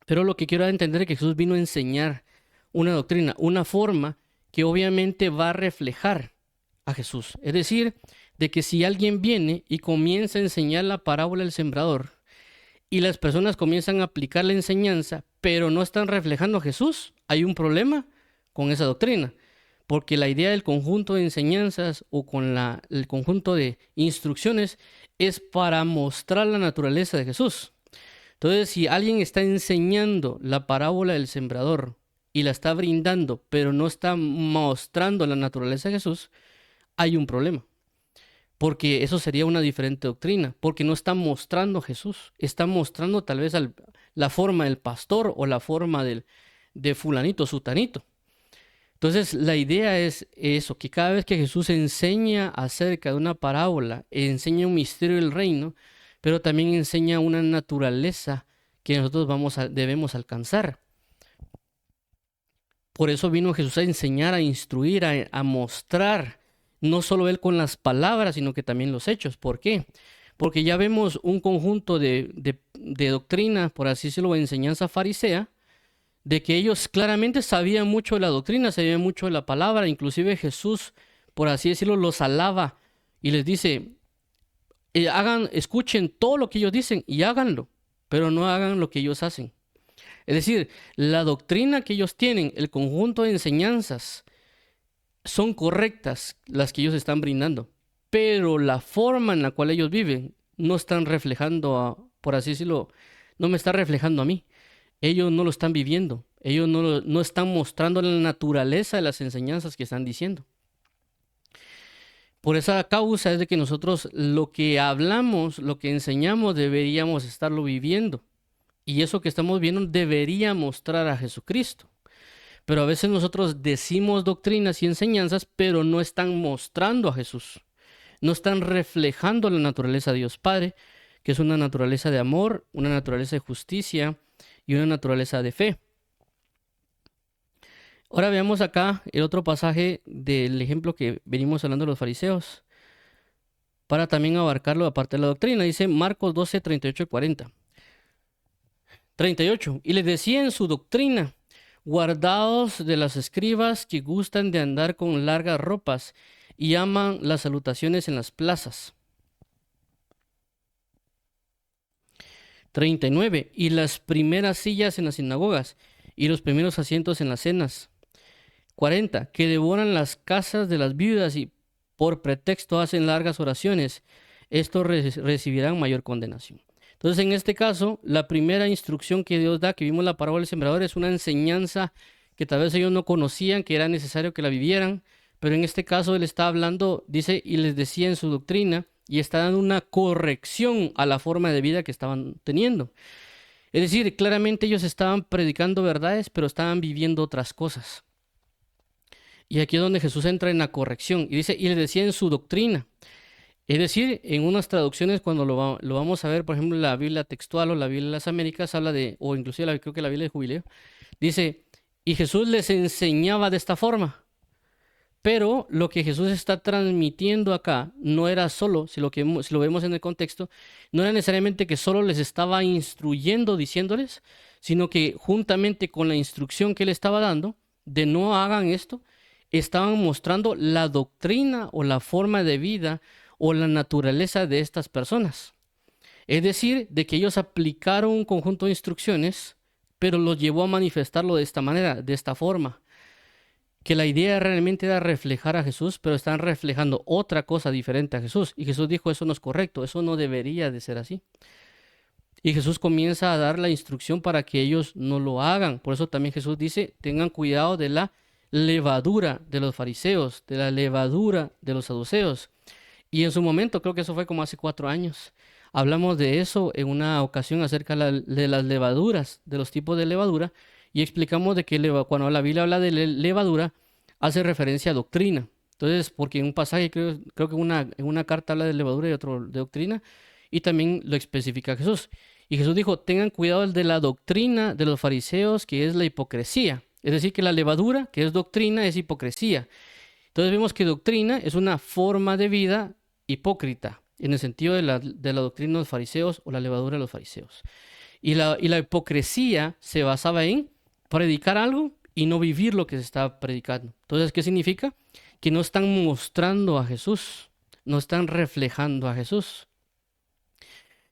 pero lo que quiero entender es que Jesús vino a enseñar una doctrina, una forma que obviamente va a reflejar a Jesús. Es decir, de que si alguien viene y comienza a enseñar la parábola del sembrador y las personas comienzan a aplicar la enseñanza, pero no están reflejando a Jesús, hay un problema con esa doctrina. Porque la idea del conjunto de enseñanzas o con el conjunto de instrucciones es para mostrar la naturaleza de Jesús. Entonces, si alguien está enseñando la parábola del sembrador y la está brindando, pero no está mostrando la naturaleza de Jesús, hay un problema. Porque eso sería una diferente doctrina, porque no está mostrando a Jesús, está mostrando tal vez la forma del pastor o la forma de fulanito, sutanito. Entonces, la idea es eso, que cada vez que Jesús enseña acerca de una parábola, enseña un misterio del reino, pero también enseña una naturaleza que nosotros debemos alcanzar. Por eso vino Jesús a enseñar, a instruir, a mostrar, no solo Él con las palabras, sino que también los hechos. ¿Por qué? Porque ya vemos un conjunto de doctrina, por así decirlo, de enseñanza farisea, de que ellos claramente sabían mucho de la doctrina, sabían mucho de la palabra, inclusive Jesús, por así decirlo, los alaba y les dice, escuchen todo lo que ellos dicen y háganlo, pero no hagan lo que ellos hacen. Es decir, la doctrina que ellos tienen, el conjunto de enseñanzas, son correctas las que ellos están brindando, pero la forma en la cual ellos viven no están reflejando, por así decirlo, no me está reflejando a mí. Ellos no lo están viviendo, ellos no están mostrando la naturaleza de las enseñanzas que están diciendo. Por esa causa es de que nosotros lo que hablamos, lo que enseñamos, deberíamos estarlo viviendo. Y eso que estamos viendo debería mostrar a Jesucristo. Pero a veces nosotros decimos doctrinas y enseñanzas, pero no están mostrando a Jesús. No están reflejando la naturaleza de Dios Padre, que es una naturaleza de amor, una naturaleza de justicia y una naturaleza de fe. Ahora veamos acá el otro pasaje del ejemplo que venimos hablando de los fariseos, para también abarcarlo aparte de la doctrina. Dice Marcos 12, 38 y 40. 38. Y les decía en su doctrina, guardaos de las escribas que gustan de andar con largas ropas y aman las salutaciones en las plazas. 39. Y las primeras sillas en las sinagogas y los primeros asientos en las cenas. 40, que devoran las casas de las viudas y por pretexto hacen largas oraciones, estos recibirán mayor condenación. Entonces, en este caso, la primera instrucción que Dios da, que vimos en la parábola del sembrador, es una enseñanza que tal vez ellos no conocían, que era necesario que la vivieran, pero en este caso Él está hablando, dice, y les decía en su doctrina, y está dando una corrección a la forma de vida que estaban teniendo. Es decir, claramente ellos estaban predicando verdades, pero estaban viviendo otras cosas. Y aquí es donde Jesús entra en la corrección, y dice, y les decía en su doctrina. Es decir, en unas traducciones, cuando lo vamos a ver, por ejemplo, la Biblia textual o la Biblia de las Américas, habla de, o inclusive creo que la Biblia de Jubileo, dice, y Jesús les enseñaba de esta forma. Pero lo que Jesús está transmitiendo acá no era solo, si lo vemos en el contexto, no era necesariamente que solo les estaba instruyendo, diciéndoles, sino que juntamente con la instrucción que él estaba dando, de no hagan esto, estaban mostrando la doctrina o la forma de vida o la naturaleza de estas personas. Es decir, de que ellos aplicaron un conjunto de instrucciones, pero los llevó a manifestarlo de esta manera, de esta forma. Que la idea realmente era reflejar a Jesús, pero están reflejando otra cosa diferente a Jesús. Y Jesús dijo, eso no es correcto, eso no debería de ser así. Y Jesús comienza a dar la instrucción para que ellos no lo hagan. Por eso también Jesús dice, tengan cuidado de la levadura de los fariseos, de la levadura de los saduceos. Y en su momento, creo que eso fue como hace 4 años, hablamos de eso en una ocasión acerca de las levaduras, de los tipos de levadura, y explicamos de que cuando la Biblia habla de levadura, hace referencia a doctrina. Entonces, porque en un pasaje, creo que en una carta habla de levadura y otro de doctrina, y también lo especifica Jesús. Y Jesús dijo, tengan cuidado de la doctrina de los fariseos, que es la hipocresía. Es decir, que la levadura, que es doctrina, es hipocresía. Entonces vemos que doctrina es una forma de vida hipócrita, en el sentido de la doctrina de los fariseos o la levadura de los fariseos. Y la hipocresía se basaba en predicar algo y no vivir lo que se está predicando. Entonces, ¿qué significa? Que no están mostrando a Jesús, no están reflejando a Jesús,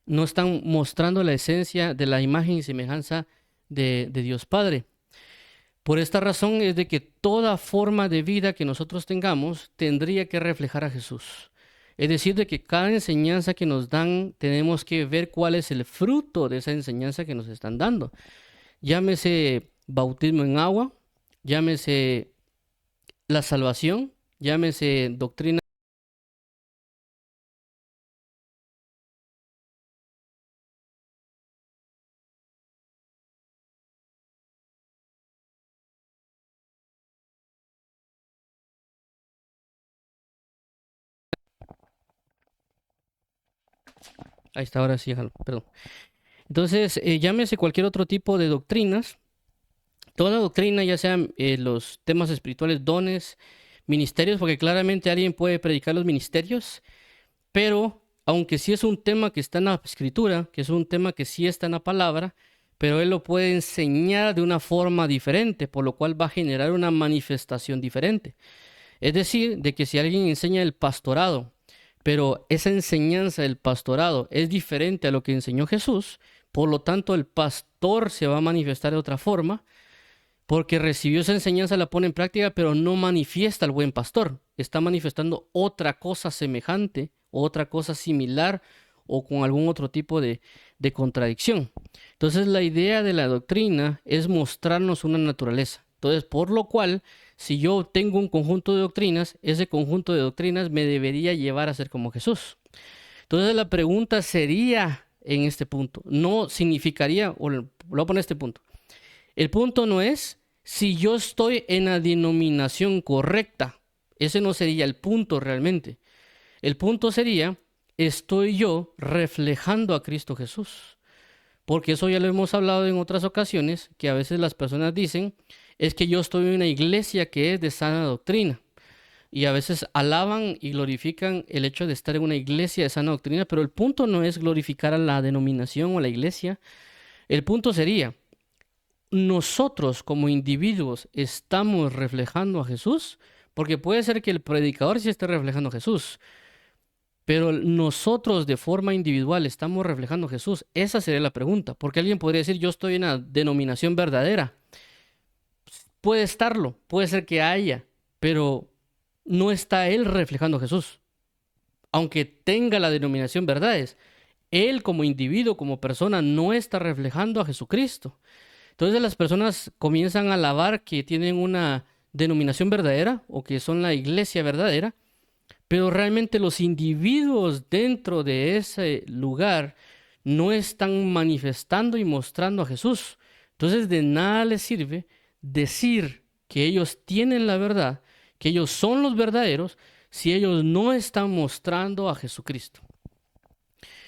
no están mostrando la esencia de la imagen y semejanza de Dios Padre. Por esta razón es de que toda forma de vida que nosotros tengamos tendría que reflejar a Jesús. Es decir, de que cada enseñanza que nos dan tenemos que ver cuál es el fruto de esa enseñanza que nos están dando. Llámese bautismo en agua, llámese la salvación, llámese doctrina. Ahí está, ahora sí, perdón. Entonces, llámese cualquier otro tipo de doctrinas. Toda doctrina, ya sean los temas espirituales, dones, ministerios, porque claramente alguien puede predicar los ministerios, pero aunque sí es un tema que está en la escritura, que es un tema que sí está en la palabra, pero él lo puede enseñar de una forma diferente, por lo cual va a generar una manifestación diferente. Es decir, de que si alguien enseña el pastorado, pero esa enseñanza del pastorado es diferente a lo que enseñó Jesús, por lo tanto el pastor se va a manifestar de otra forma, porque recibió esa enseñanza, la pone en práctica, pero no manifiesta al buen pastor. Está manifestando otra cosa semejante, otra cosa similar o con algún otro tipo de contradicción. Entonces la idea de la doctrina es mostrarnos una naturaleza. Entonces, por lo cual, si yo tengo un conjunto de doctrinas, ese conjunto de doctrinas me debería llevar a ser como Jesús. Entonces la pregunta sería en este punto, no significaría, o lo voy a poner este punto. El punto no es si yo estoy en la denominación correcta. Ese no sería el punto realmente. El punto sería, ¿estoy yo reflejando a Cristo Jesús? Porque eso ya lo hemos hablado en otras ocasiones, que a veces las personas dicen, es que yo estoy en una iglesia que es de sana doctrina. Y a veces alaban y glorifican el hecho de estar en una iglesia de sana doctrina, pero el punto no es glorificar a la denominación o a la iglesia. El punto sería, nosotros como individuos estamos reflejando a Jesús, porque puede ser que el predicador sí esté reflejando a Jesús, pero nosotros de forma individual estamos reflejando a Jesús. Esa sería la pregunta, porque alguien podría decir, yo estoy en la denominación verdadera, puede estarlo, puede ser que haya, pero no está él reflejando a Jesús. Aunque tenga la denominación verdades, él como individuo, como persona, no está reflejando a Jesucristo. Entonces las personas comienzan a alabar que tienen una denominación verdadera o que son la iglesia verdadera, pero realmente los individuos dentro de ese lugar no están manifestando y mostrando a Jesús. Entonces de nada les sirve decir que ellos tienen la verdad, que ellos son los verdaderos, si ellos no están mostrando a Jesucristo.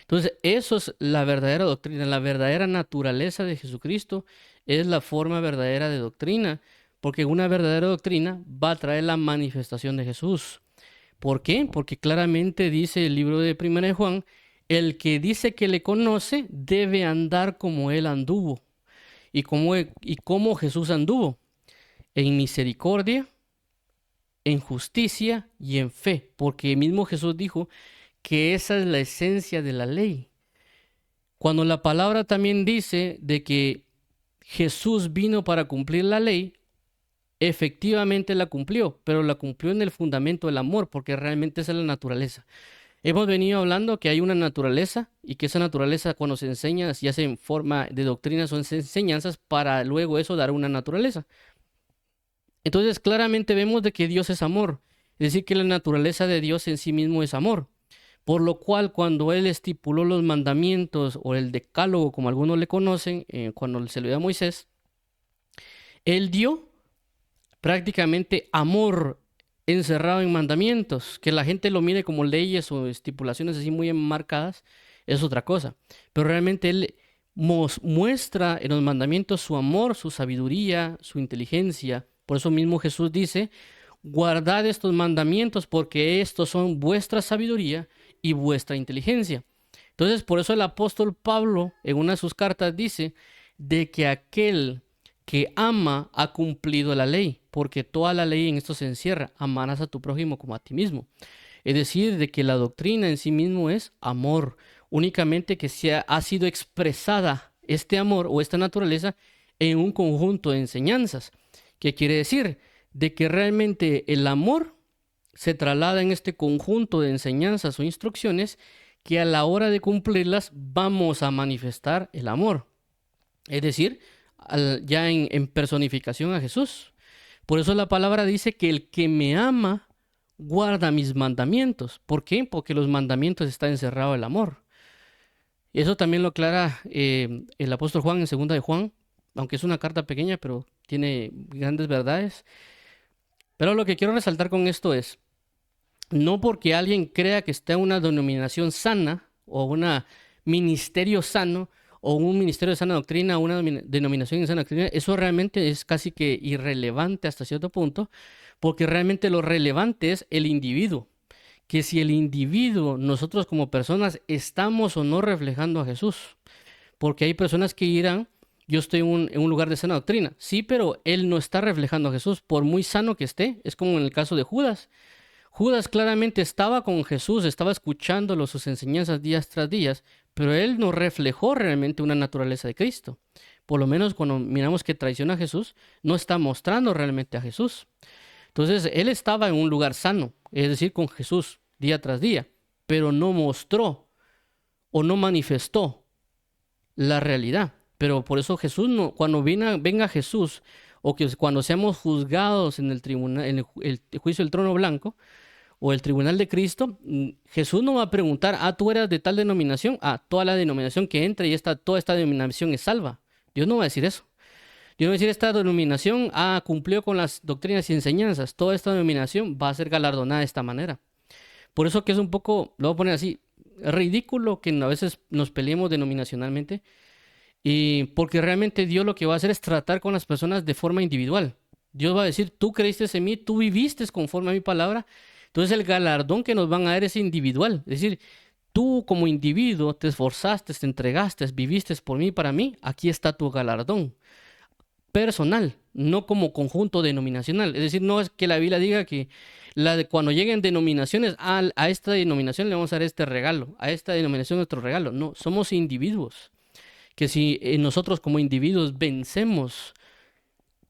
Entonces eso es la verdadera doctrina, la verdadera naturaleza de Jesucristo es la forma verdadera de doctrina, porque una verdadera doctrina va a traer la manifestación de Jesús. ¿Por qué? Porque claramente dice el libro de Primera de Juan, el que dice que le conoce debe andar como él anduvo. ¿Y cómo Jesús anduvo? En misericordia, en justicia y en fe. Porque mismo Jesús dijo que esa es la esencia de la ley. Cuando la palabra también dice de que Jesús vino para cumplir la ley, efectivamente la cumplió, pero la cumplió en el fundamento del amor, porque realmente esa es la naturaleza. Hemos venido hablando que hay una naturaleza y que esa naturaleza cuando se enseña, ya sea en forma de doctrinas o enseñanzas, para luego eso dar una naturaleza. Entonces claramente vemos de que Dios es amor, es decir, que la naturaleza de Dios en sí mismo es amor. Por lo cual, cuando Él estipuló los mandamientos o el decálogo, como algunos le conocen, cuando se lo dio a Moisés, Él dio prácticamente amor encerrado en mandamientos. Que la gente lo mire como leyes o estipulaciones así muy enmarcadas es otra cosa. Pero realmente Él muestra en los mandamientos su amor, su sabiduría, su inteligencia. Por eso mismo Jesús dice, guardad estos mandamientos porque estos son vuestra sabiduría y vuestra inteligencia. Entonces, por eso el apóstol Pablo en una de sus cartas dice de que aquel que ama ha cumplido la ley, porque toda la ley en esto se encierra, amarás a tu prójimo como a ti mismo. Es decir, de que la doctrina en sí mismo es amor, únicamente que ha sido expresada este amor o esta naturaleza en un conjunto de enseñanzas. ¿Qué quiere decir? De que realmente el amor se traslada en este conjunto de enseñanzas o instrucciones que a la hora de cumplirlas vamos a manifestar el amor. Es decir, ya en personificación a Jesús. Por eso la palabra dice que el que me ama guarda mis mandamientos. ¿Por qué? Porque los mandamientos está encerrado el amor. Eso también lo aclara el apóstol Juan en segunda de Juan, aunque es una carta pequeña, pero tiene grandes verdades. Pero lo que quiero resaltar con esto es, no porque alguien crea que está en una denominación sana o un ministerio sano o un ministerio de sana doctrina o una denominación de sana doctrina, eso realmente es casi que irrelevante hasta cierto punto, porque realmente lo relevante es el individuo. Que si el individuo, nosotros como personas, estamos o no reflejando a Jesús. Porque hay personas que dirán, yo estoy en un lugar de sana doctrina. Sí, pero él no está reflejando a Jesús, por muy sano que esté. Es como en el caso de Judas. Judas claramente estaba con Jesús, estaba escuchándolo, sus enseñanzas días tras días, pero él no reflejó realmente una naturaleza de Cristo. Por lo menos cuando miramos que traiciona a Jesús, no está mostrando realmente a Jesús. Entonces, él estaba en un lugar sano, es decir, con Jesús día tras día, pero no mostró o no manifestó la realidad. Pero por eso Jesús, no, cuando venga Jesús, o que cuando seamos juzgados en el tribunal, en el juicio del trono blanco, o el tribunal de Cristo, Jesús no va a preguntar, tú eras de tal denominación, toda la denominación que entra y toda esta denominación es salva. Dios no va a decir eso. Dios no va a decir, esta denominación cumplió con las doctrinas y enseñanzas. Toda esta denominación va a ser galardonada de esta manera. Por eso que es un poco, lo voy a poner así, ridículo que a veces nos peleemos denominacionalmente, y porque realmente Dios lo que va a hacer es tratar con las personas de forma individual. Dios va a decir, tú creíste en mí, tú viviste conforme a mi palabra. Entonces el galardón que nos van a dar es individual. Es decir, tú como individuo te esforzaste, te entregaste, viviste por mí, para mí, aquí está tu galardón. Personal, no como conjunto denominacional. Es decir, no es que la Biblia diga que cuando lleguen denominaciones, a esta denominación le vamos a dar este regalo, a esta denominación nuestro regalo. No, somos individuos. Que si nosotros como individuos vencemos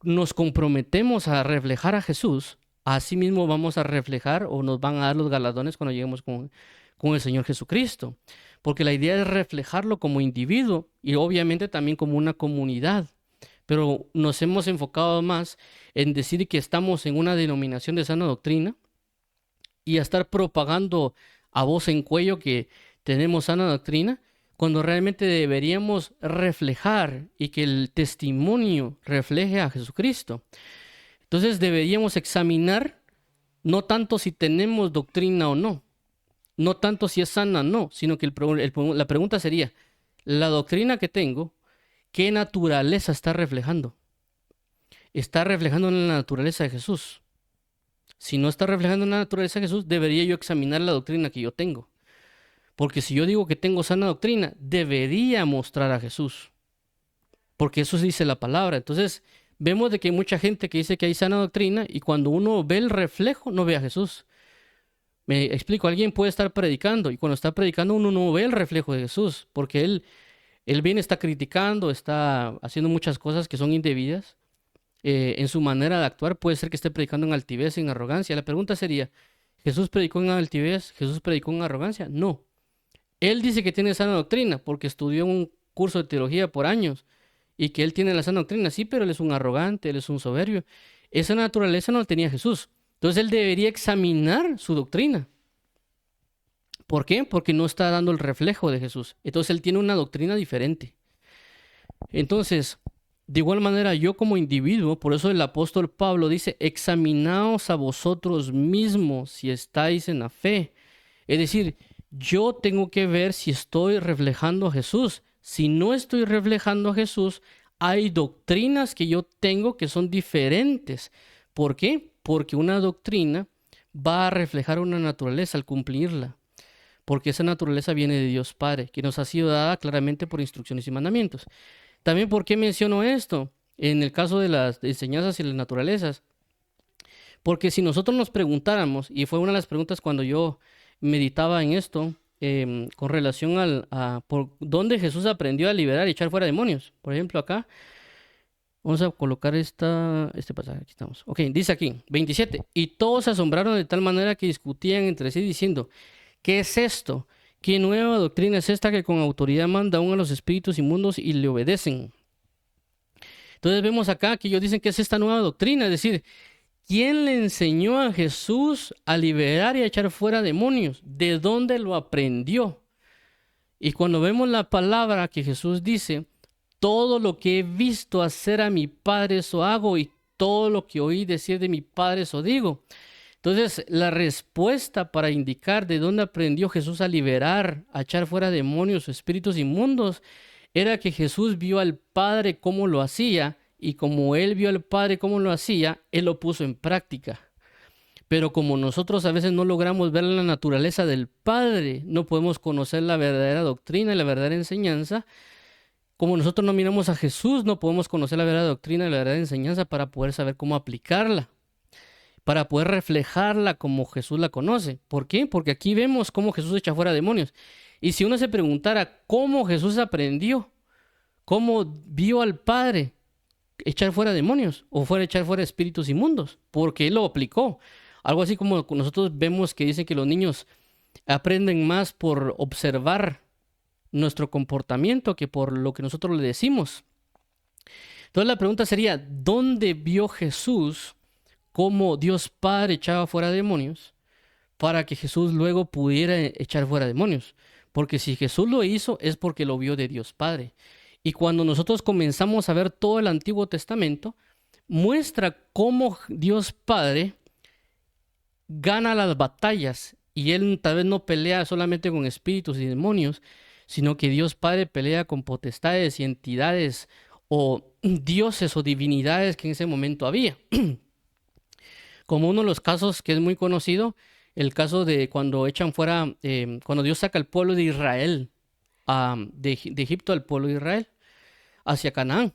nos comprometemos a reflejar a Jesús, así mismo vamos a reflejar o nos van a dar los galardones cuando lleguemos con el Señor Jesucristo. Porque la idea es reflejarlo como individuo y obviamente también como una comunidad. Pero nos hemos enfocado más en decir que estamos en una denominación de sana doctrina y a estar propagando a voz en cuello que tenemos sana doctrina, cuando realmente deberíamos reflejar y que el testimonio refleje a Jesucristo. Entonces deberíamos examinar no tanto si tenemos doctrina o no, no tanto si es sana o no, sino que la pregunta sería, la doctrina que tengo, ¿qué naturaleza está reflejando? ¿Está reflejando la naturaleza de Jesús? Si no está reflejando la naturaleza de Jesús, debería yo examinar la doctrina que yo tengo. Porque si yo digo que tengo sana doctrina, debería mostrar a Jesús. Porque eso dice la palabra. Entonces, vemos de que hay mucha gente que dice que hay sana doctrina y cuando uno ve el reflejo, no ve a Jesús. Me explico, alguien puede estar predicando y cuando está predicando uno no ve el reflejo de Jesús, porque él bien está criticando, está haciendo muchas cosas que son indebidas. En su manera de actuar puede ser que esté predicando en altivez, en arrogancia. La pregunta sería, ¿Jesús predicó en altivez? ¿Jesús predicó en arrogancia? No. Él dice que tiene sana doctrina porque estudió un curso de teología por años y que él tiene la sana doctrina. Sí, pero él es un arrogante, él es un soberbio. Esa naturaleza no la tenía Jesús. Entonces él debería examinar su doctrina. ¿Por qué? Porque no está dando el reflejo de Jesús. Entonces él tiene una doctrina diferente. Entonces, de igual manera, yo como individuo, por eso el apóstol Pablo dice, examinaos a vosotros mismos si estáis en la fe. Es decir, yo tengo que ver si estoy reflejando a Jesús. Si no estoy reflejando a Jesús, hay doctrinas que yo tengo que son diferentes. ¿Por qué? Porque una doctrina va a reflejar una naturaleza al cumplirla. Porque esa naturaleza viene de Dios Padre, que nos ha sido dada claramente por instrucciones y mandamientos. También, ¿por qué menciono esto? En el caso de las enseñanzas y las naturalezas. Porque si nosotros nos preguntáramos, y fue una de las preguntas cuando yo meditaba en esto, con relación a por dónde Jesús aprendió a liberar y echar fuera demonios. Por ejemplo, acá, vamos a colocar este pasaje, aquí estamos. Ok, dice aquí, 27. Y todos se asombraron de tal manera que discutían entre sí diciendo, ¿qué es esto? ¿Qué nueva doctrina es esta que con autoridad manda aún a los espíritus inmundos y le obedecen? Entonces vemos acá que ellos dicen que es esta nueva doctrina, es decir, ¿quién le enseñó a Jesús a liberar y a echar fuera demonios? ¿De dónde lo aprendió? Y cuando vemos la palabra que Jesús dice, todo lo que he visto hacer a mi Padre eso hago y todo lo que oí decir de mi Padre eso digo. Entonces, la respuesta para indicar de dónde aprendió Jesús a liberar, a echar fuera demonios o espíritus inmundos, era que Jesús vio al Padre cómo lo hacía y como él vio al Padre cómo lo hacía, él lo puso en práctica. Pero como nosotros a veces no logramos ver la naturaleza del Padre, no podemos conocer la verdadera doctrina y la verdadera enseñanza. Como nosotros no miramos a Jesús, no podemos conocer la verdadera doctrina y la verdadera enseñanza para poder saber cómo aplicarla, para poder reflejarla como Jesús la conoce. ¿Por qué? Porque aquí vemos cómo Jesús echa fuera demonios. Y si uno se preguntara cómo Jesús aprendió, cómo vio al Padre echar fuera demonios o fuera echar fuera espíritus inmundos, porque él lo aplicó. Algo así como nosotros vemos que dicen que los niños aprenden más por observar nuestro comportamiento que por lo que nosotros le decimos. Entonces la pregunta sería, ¿dónde vio Jesús cómo Dios Padre echaba fuera demonios para que Jesús luego pudiera echar fuera demonios? Porque si Jesús lo hizo es porque lo vio de Dios Padre. Y cuando nosotros comenzamos a ver todo el Antiguo Testamento, muestra cómo Dios Padre gana las batallas y él tal vez no pelea solamente con espíritus y demonios, sino que Dios Padre pelea con potestades y entidades o dioses o divinidades que en ese momento había. Como uno de los casos que es muy conocido, el caso de cuando echan fuera, cuando Dios saca al pueblo de Israel, de Egipto al pueblo de Israel, hacia Canaán.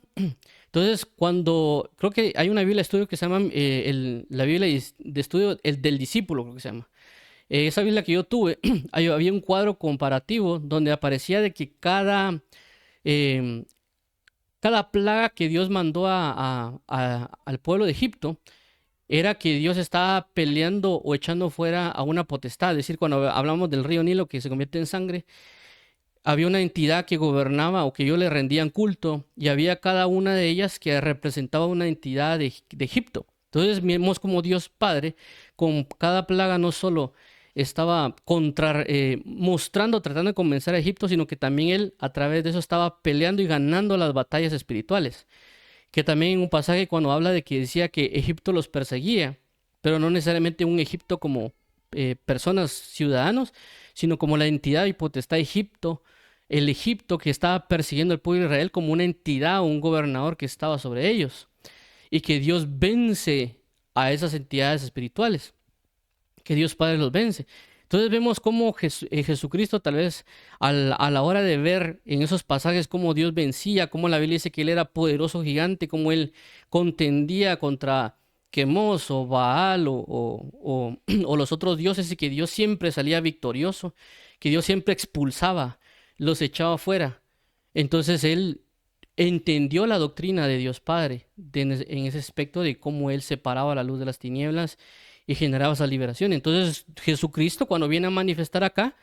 Entonces, creo que hay una Biblia de estudio que se llama, la Biblia de estudio del discípulo, creo que se llama. Esa Biblia que yo tuve, había un cuadro comparativo donde aparecía de que cada cada plaga que Dios mandó al pueblo de Egipto era que Dios estaba peleando o echando fuera a una potestad. Es decir, cuando hablamos del río Nilo que se convierte en sangre, había una entidad que gobernaba o que ellos le rendían culto y había cada una de ellas que representaba una entidad de Egipto. Entonces vemos como Dios Padre con cada plaga no solo estaba mostrando, tratando de convencer a Egipto, sino que también él a través de eso estaba peleando y ganando las batallas espirituales. Que también en un pasaje cuando habla de que decía que Egipto los perseguía, pero no necesariamente un Egipto como personas, ciudadanos, sino como la entidad y potestad de Egipto, el Egipto que estaba persiguiendo al pueblo de Israel como una entidad o un gobernador que estaba sobre ellos, y que Dios vence a esas entidades espirituales, que Dios Padre los vence. Entonces vemos cómo Jesucristo tal vez a la hora de ver en esos pasajes cómo Dios vencía, cómo la Biblia dice que Él era poderoso gigante, cómo Él contendía contra Quemos o Baal o los otros dioses y que Dios siempre salía victorioso, que Dios siempre expulsaba, los echaba fuera. Entonces Él entendió la doctrina de Dios Padre en ese aspecto de cómo Él separaba la luz de las tinieblas y generaba esa liberación. Entonces Jesucristo cuando viene a manifestar acá,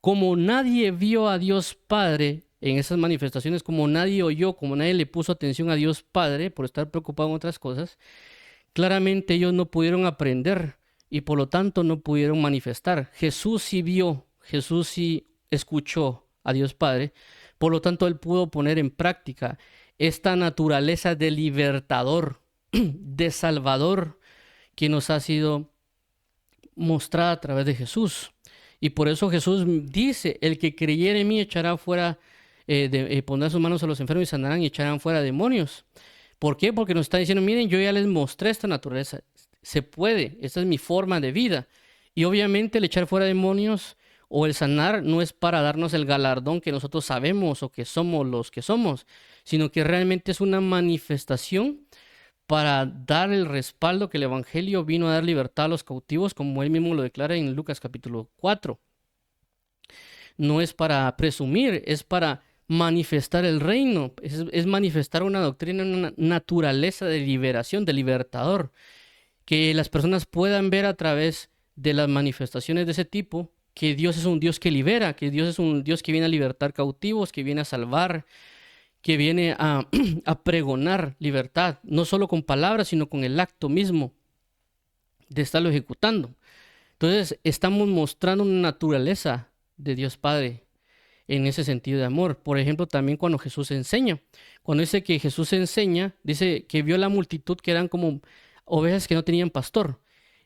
como nadie vio a Dios Padre en esas manifestaciones, como nadie oyó, como nadie le puso atención a Dios Padre por estar preocupado en otras cosas, claramente ellos no pudieron aprender y por lo tanto no pudieron manifestar. Jesús sí vio, Jesús sí escuchó a Dios Padre, por lo tanto él pudo poner en práctica esta naturaleza de libertador, de salvador, que nos ha sido mostrada a través de Jesús. Y por eso Jesús dice, el que creyere en mí echará fuera, pondrá sus manos a los enfermos y sanarán y echarán fuera demonios. ¿Por qué? Porque nos está diciendo, miren, yo ya les mostré esta naturaleza, se puede, esta es mi forma de vida. Y obviamente el echar fuera demonios o el sanar no es para darnos el galardón que nosotros sabemos o que somos los que somos, sino que realmente es una manifestación para dar el respaldo que el Evangelio vino a dar libertad a los cautivos, como él mismo lo declara en Lucas capítulo 4. No es para presumir, es para manifestar el reino, es manifestar una doctrina, una naturaleza de liberación, de libertador, que las personas puedan ver a través de las manifestaciones de ese tipo, que Dios es un Dios que libera, que Dios es un Dios que viene a libertar cautivos, que viene a salvar, que viene a pregonar libertad, no solo con palabras, sino con el acto mismo de estarlo ejecutando. Entonces, estamos mostrando una naturaleza de Dios Padre en ese sentido de amor. Por ejemplo, también cuando Jesús enseña. Cuando dice que Jesús enseña, dice que vio la multitud que eran como ovejas que no tenían pastor.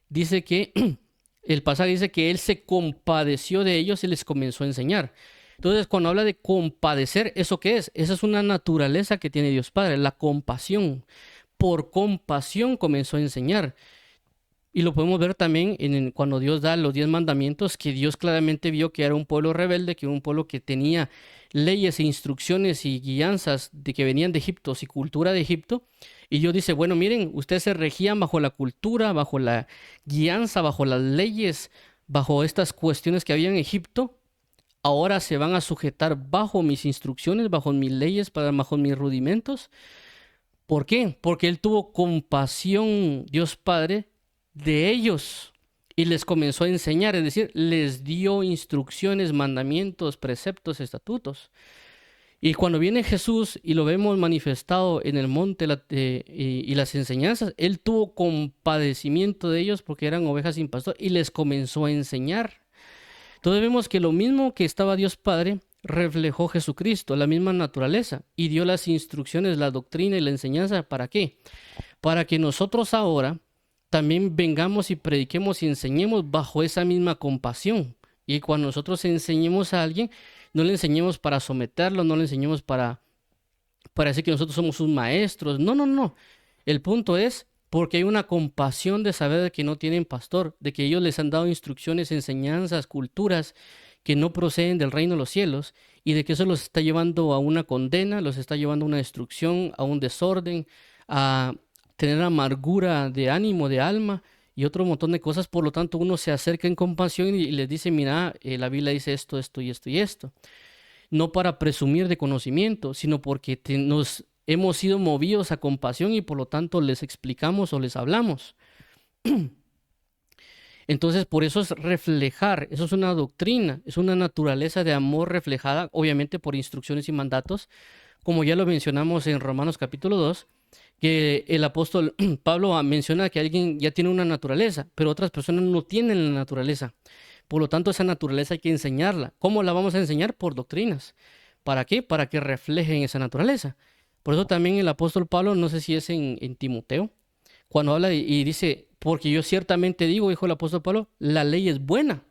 Dice que el pasaje dice que Él se compadeció de ellos y les comenzó a enseñar. Entonces, cuando habla de compadecer, ¿eso qué es? Esa es una naturaleza que tiene Dios Padre, la compasión. Por compasión comenzó a enseñar. Y lo podemos ver también cuando Dios da los 10 mandamientos, que Dios claramente vio que era un pueblo rebelde, que era un pueblo que tenía leyes e instrucciones y guianzas de que venían de Egipto y cultura de Egipto. Y Dios dice, bueno, miren, ustedes se regían bajo la cultura, bajo la guianza, bajo las leyes, bajo estas cuestiones que había en Egipto. Ahora se van a sujetar bajo mis instrucciones, bajo mis leyes, bajo mis rudimentos. ¿Por qué? Porque Él tuvo compasión, Dios Padre, de ellos y les comenzó a enseñar, es decir, les dio instrucciones, mandamientos, preceptos, estatutos. Y cuando viene Jesús y lo vemos manifestado en el monte y las enseñanzas, Él tuvo compadecimiento de ellos porque eran ovejas sin pastor y les comenzó a enseñar. Entonces vemos que lo mismo que estaba Dios Padre, reflejó Jesucristo, la misma naturaleza, y dio las instrucciones, la doctrina y la enseñanza. ¿Para qué? Para que nosotros ahora también vengamos y prediquemos y enseñemos bajo esa misma compasión. Y cuando nosotros enseñemos a alguien, no le enseñemos para someterlo, no le enseñemos para decir que nosotros somos sus maestros. No, no, no. El punto es porque hay una compasión de saber de que no tienen pastor, de que ellos les han dado instrucciones, enseñanzas, culturas que no proceden del reino de los cielos y de que eso los está llevando a una condena, los está llevando a una destrucción, a un desorden, a tener amargura de ánimo, de alma y otro montón de cosas. Por lo tanto, uno se acerca en compasión y les dice, mira, la Biblia dice esto, esto y esto y esto. No para presumir de conocimiento, sino porque nos hemos sido movidos a compasión y por lo tanto les explicamos o les hablamos. Entonces, por eso es reflejar, eso es una doctrina, es una naturaleza de amor reflejada, obviamente por instrucciones y mandatos, como ya lo mencionamos en Romanos capítulo 2, que el apóstol Pablo menciona que alguien ya tiene una naturaleza, pero otras personas no tienen la naturaleza. Por lo tanto, esa naturaleza hay que enseñarla. ¿Cómo la vamos a enseñar? Por doctrinas. ¿Para qué? Para que reflejen esa naturaleza. Por eso también el apóstol Pablo, no sé si es en Timoteo, cuando habla y dice, porque yo ciertamente digo, dijo el apóstol Pablo, la ley es buena,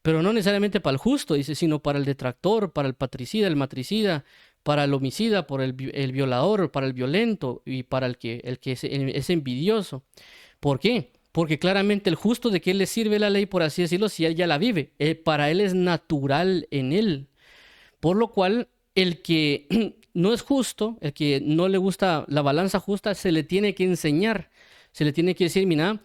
pero no necesariamente para el justo, dice, sino para el detractor, para el patricida, el matricida, para el homicida, para el violador, para el violento y para el que es envidioso. ¿Por qué? Porque claramente el justo, ¿de qué le sirve la ley, por así decirlo, si él ya la vive? Para él es natural en él. Por lo cual, el que no es justo, el que no le gusta la balanza justa, se le tiene que enseñar, se le tiene que decir, mira,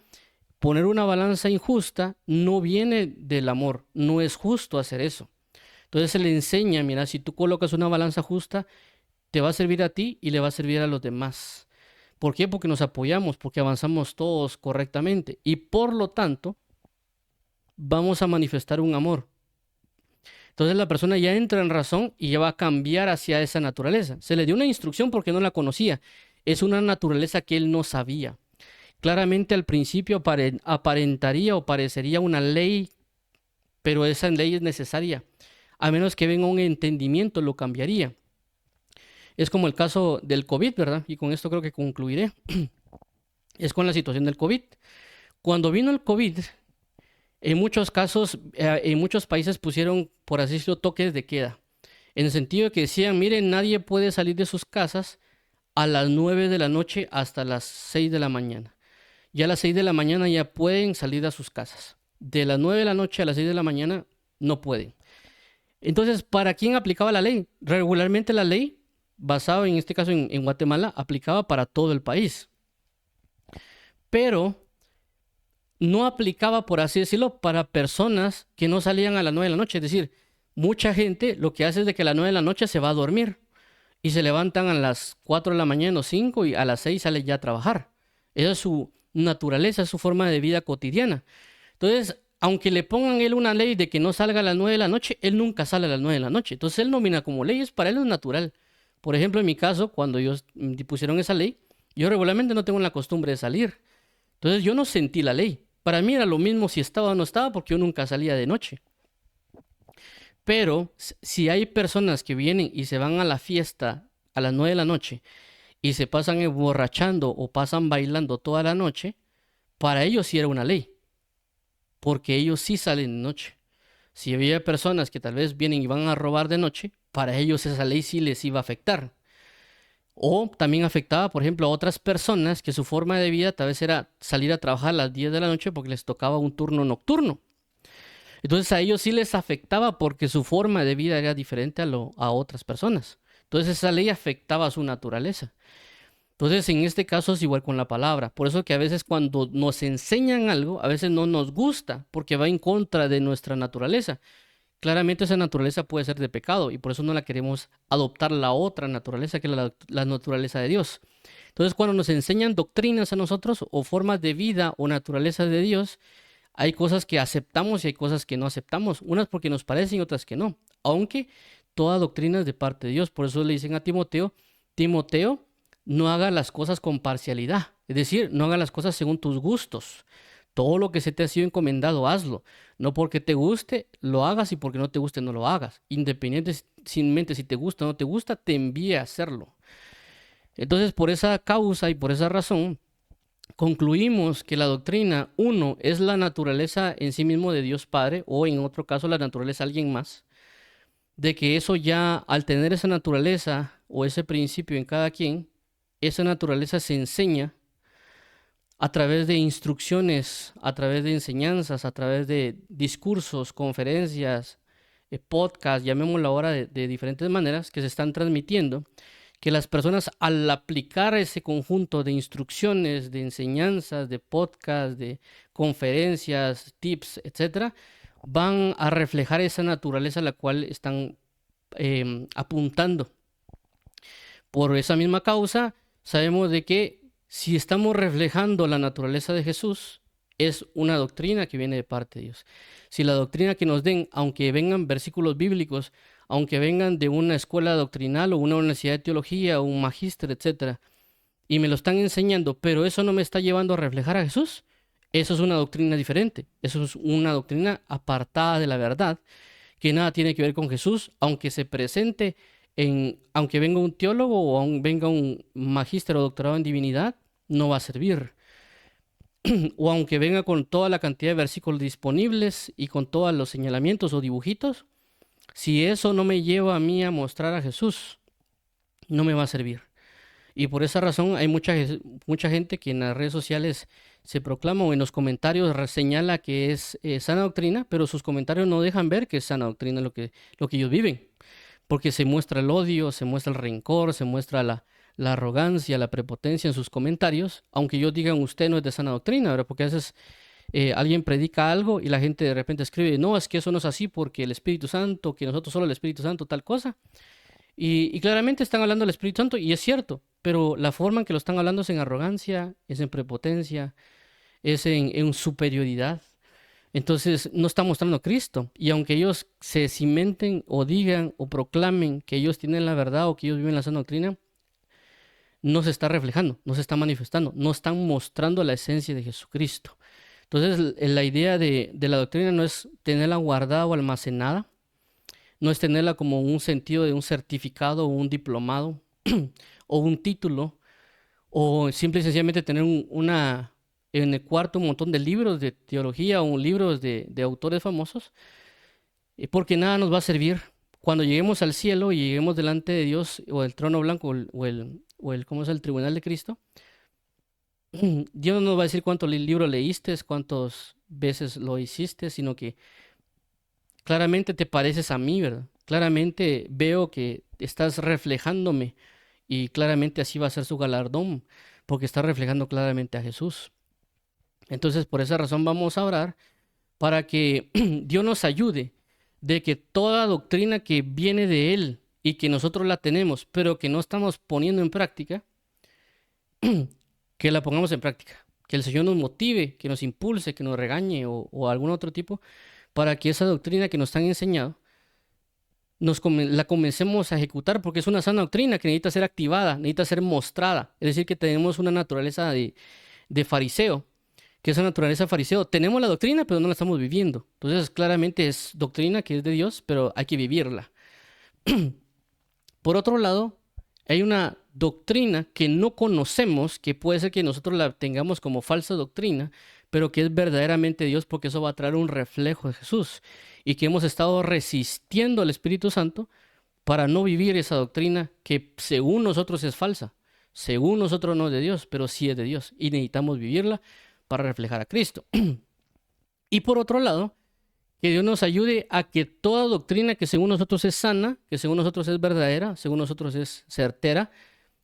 poner una balanza injusta no viene del amor, no es justo hacer eso. Entonces se le enseña, mira, si tú colocas una balanza justa, te va a servir a ti y le va a servir a los demás. ¿Por qué? Porque nos apoyamos, porque avanzamos todos correctamente y por lo tanto vamos a manifestar un amor. Entonces la persona ya entra en razón y ya va a cambiar hacia esa naturaleza. Se le dio una instrucción porque no la conocía. Es una naturaleza que él no sabía. Claramente al principio aparentaría o parecería una ley, pero esa ley es necesaria. A menos que venga un entendimiento, lo cambiaría. Es como el caso del COVID, ¿verdad? Y con esto creo que concluiré. Es con la situación del COVID. Cuando vino el COVID, en muchos casos, en muchos países pusieron, por así decirlo, toques de queda. En el sentido de que decían, miren, nadie puede salir de sus casas a las 9 de la noche hasta las 6 de la mañana. Ya a las 6 de la mañana ya pueden salir a sus casas. De las 9 de la noche a las 6 de la mañana no pueden. Entonces, ¿para quién aplicaba la ley? Regularmente la ley, basada en este caso en Guatemala, aplicaba para todo el país. Pero no aplicaba, por así decirlo, para personas que no salían a las 9 de la noche. Es decir, mucha gente lo que hace es de que a las 9 de la noche se va a dormir y se levantan a las 4 de la mañana o 5 y a las 6 sale ya a trabajar. Esa es su naturaleza, es su forma de vida cotidiana. Entonces, aunque le pongan él una ley de que no salga a las 9 de la noche, él nunca sale a las 9 de la noche. Entonces, él no mira como leyes, para él es natural. Por ejemplo, en mi caso, cuando ellos pusieron esa ley, yo regularmente no tengo la costumbre de salir. Entonces, yo no sentí la ley. Para mí era lo mismo si estaba o no estaba, porque yo nunca salía de noche. Pero si hay personas que vienen y se van a la fiesta a las 9 de la noche y se pasan emborrachando o pasan bailando toda la noche, para ellos sí era una ley, porque ellos sí salen de noche. Si había personas que tal vez vienen y van a robar de noche, para ellos esa ley sí les iba a afectar. O también afectaba, por ejemplo, a otras personas que su forma de vida tal vez era salir a trabajar a las 10 de la noche porque les tocaba un turno nocturno. Entonces a ellos sí les afectaba porque su forma de vida era diferente a otras personas. Entonces esa ley afectaba a su naturaleza. Entonces en este caso es igual con la palabra. Por eso que a veces cuando nos enseñan algo, a veces no nos gusta porque va en contra de nuestra naturaleza. Claramente esa naturaleza puede ser de pecado y por eso no la queremos adoptar la otra naturaleza que es la naturaleza de Dios. Entonces cuando nos enseñan doctrinas a nosotros o formas de vida o naturaleza de Dios, hay cosas que aceptamos y hay cosas que no aceptamos. Unas porque nos parecen y otras que no. Aunque toda doctrina es de parte de Dios. Por eso le dicen a Timoteo, Timoteo, no haga las cosas con parcialidad. Es decir, no haga las cosas según tus gustos. Todo lo que se te ha sido encomendado, hazlo. No porque te guste, lo hagas y porque no te guste, no lo hagas. Independientemente si te gusta o no te gusta, te envía a hacerlo. Entonces, por esa causa y por esa razón, concluimos que la doctrina, uno, es la naturaleza en sí mismo de Dios Padre, o en otro caso la naturaleza de alguien más, de que eso ya, al tener esa naturaleza o ese principio en cada quien, esa naturaleza se enseña a través de instrucciones, a través de enseñanzas, a través de discursos, conferencias, podcasts, llamémoslo ahora de diferentes maneras que se están transmitiendo, que las personas al aplicar ese conjunto de instrucciones, de enseñanzas, de podcasts, de conferencias, tips, etcétera, van a reflejar esa naturaleza a la cual están apuntando. Por esa misma causa, sabemos de que si estamos reflejando la naturaleza de Jesús, es una doctrina que viene de parte de Dios. Si la doctrina que nos den, aunque vengan versículos bíblicos, aunque vengan de una escuela doctrinal o una universidad de teología o un magíster, etcétera, y me lo están enseñando, pero eso no me está llevando a reflejar a Jesús, eso es una doctrina diferente. Eso es una doctrina apartada de la verdad, que nada tiene que ver con Jesús, aunque se presente aunque venga un teólogo o venga un magíster o doctorado en divinidad, no va a servir. O aunque venga con toda la cantidad de versículos disponibles y con todos los señalamientos o dibujitos, si eso no me lleva a mí a mostrar a Jesús, no me va a servir. Y por esa razón hay mucha gente que en las redes sociales se proclama o en los comentarios señala que es sana doctrina, pero sus comentarios no dejan ver que es sana doctrina lo que ellos viven. Porque se muestra el odio, se muestra el rencor, se muestra la arrogancia, la prepotencia en sus comentarios, aunque ellos digan usted no es de sana doctrina, ¿verdad? Porque a veces alguien predica algo y la gente de repente escribe, no, es que eso no es así porque el Espíritu Santo, que nosotros solo el Espíritu Santo, tal cosa. Y claramente están hablando del Espíritu Santo y es cierto, pero la forma en que lo están hablando es en arrogancia, es en prepotencia, es en superioridad. Entonces no está mostrando a Cristo. Y aunque ellos se cimenten o digan o proclamen que ellos tienen la verdad o que ellos viven la sana doctrina, no se está reflejando, no se está manifestando, no están mostrando la esencia de Jesucristo. Entonces la idea de la doctrina no es tenerla guardada o almacenada, no es tenerla como un sentido de un certificado o un diplomado o un título, o simple y sencillamente tener en el cuarto un montón de libros de teología o libros de autores famosos, porque nada nos va a servir. Cuando lleguemos al cielo y lleguemos delante de Dios o el trono blanco ¿cómo es el tribunal de Cristo? Dios no nos va a decir cuántos libros leíste, cuántas veces lo hiciste, sino que claramente te pareces a mí, ¿verdad? Claramente veo que estás reflejándome y claramente así va a ser su galardón, porque está reflejando claramente a Jesús. Entonces, por esa razón vamos a orar para que Dios nos ayude de que toda doctrina que viene de Él y que nosotros la tenemos, pero que no estamos poniendo en práctica, que la pongamos en práctica. Que el Señor nos motive, que nos impulse, que nos regañe o algún otro tipo, para que esa doctrina que nos han enseñado la comencemos a ejecutar, porque es una sana doctrina que necesita ser activada, necesita ser mostrada. Es decir, que tenemos una naturaleza de fariseo, que esa naturaleza fariseo. Tenemos la doctrina, pero no la estamos viviendo. Entonces, claramente es doctrina que es de Dios, pero hay que vivirla. Por otro lado, hay una doctrina que no conocemos, que puede ser que nosotros la tengamos como falsa doctrina, pero que es verdaderamente Dios, porque eso va a traer un reflejo de Jesús, y que hemos estado resistiendo al Espíritu Santo para no vivir esa doctrina que según nosotros es falsa, según nosotros no es de Dios, pero sí es de Dios, y necesitamos vivirla para reflejar a Cristo. Y por otro lado, que Dios nos ayude a que toda doctrina que según nosotros es sana, que según nosotros es verdadera, según nosotros es certera,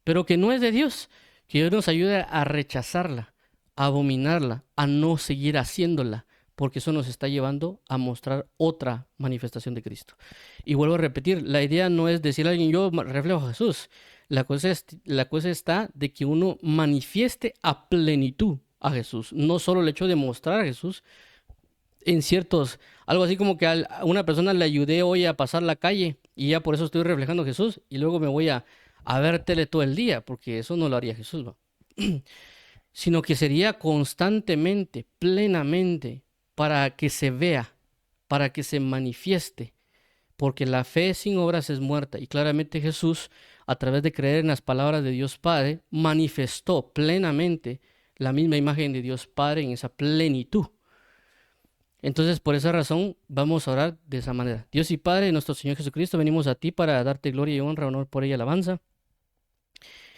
pero que no es de Dios, que Dios nos ayude a rechazarla, a abominarla, a no seguir haciéndola, porque eso nos está llevando a mostrar otra manifestación de Cristo. Y vuelvo a repetir, la idea no es decirle a alguien, yo reflejo a Jesús. La cosa está de que uno manifieste a plenitud a Jesús, no solo el hecho de mostrar a Jesús en algo así como que a una persona le ayudé hoy a pasar la calle y ya por eso estoy reflejando a Jesús y luego me voy a ver tele todo el día, porque eso no lo haría Jesús, ¿no? Sino que sería constantemente, plenamente, para que se vea, para que se manifieste, porque la fe sin obras es muerta, y claramente Jesús, a través de creer en las palabras de Dios Padre, manifestó plenamente la misma imagen de Dios Padre en esa plenitud. Entonces, por esa razón, vamos a orar de esa manera. Dios y Padre, nuestro Señor Jesucristo, venimos a ti para darte gloria y honor por ella alabanza.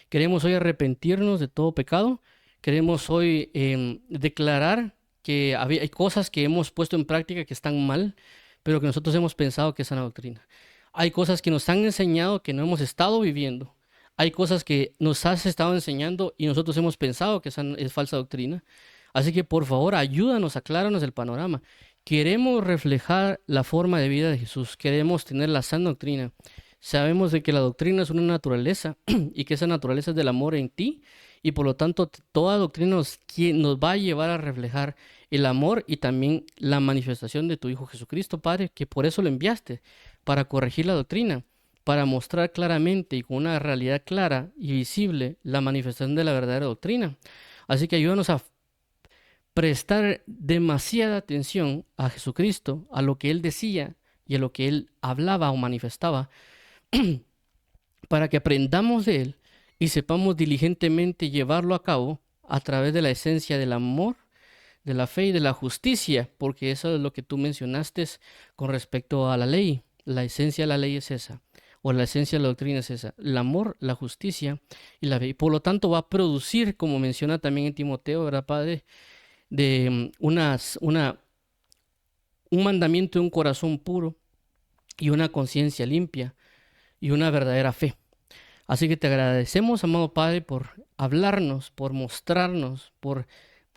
Queremos hoy arrepentirnos de todo pecado. Queremos hoy declarar que hay cosas que hemos puesto en práctica que están mal, pero que nosotros hemos pensado que es sana doctrina. Hay cosas que nos han enseñado que no hemos estado viviendo. Hay cosas que nos has estado enseñando y nosotros hemos pensado que es falsa doctrina. Así que por favor, ayúdanos, acláranos el panorama. Queremos reflejar la forma de vida de Jesús. Queremos tener la sana doctrina. Sabemos de que la doctrina es una naturaleza y que esa naturaleza es del amor en ti y por lo tanto toda doctrina nos va a llevar a reflejar el amor y también la manifestación de tu Hijo Jesucristo, Padre, que por eso lo enviaste, para corregir la doctrina, para mostrar claramente y con una realidad clara y visible la manifestación de la verdadera doctrina. Así que ayúdanos a prestar demasiada atención a Jesucristo, a lo que Él decía y a lo que Él hablaba o manifestaba, para que aprendamos de Él y sepamos diligentemente llevarlo a cabo a través de la esencia del amor, de la fe y de la justicia, porque eso es lo que tú mencionaste con respecto a la ley. La esencia de la ley es esa, o la esencia de la doctrina es esa, el amor, la justicia y la fe. Y por lo tanto va a producir, como menciona también en Timoteo, ¿verdad, Padre? De un mandamiento de un corazón puro y una conciencia limpia y una verdadera fe. Así que te agradecemos, amado Padre, por hablarnos, por mostrarnos, por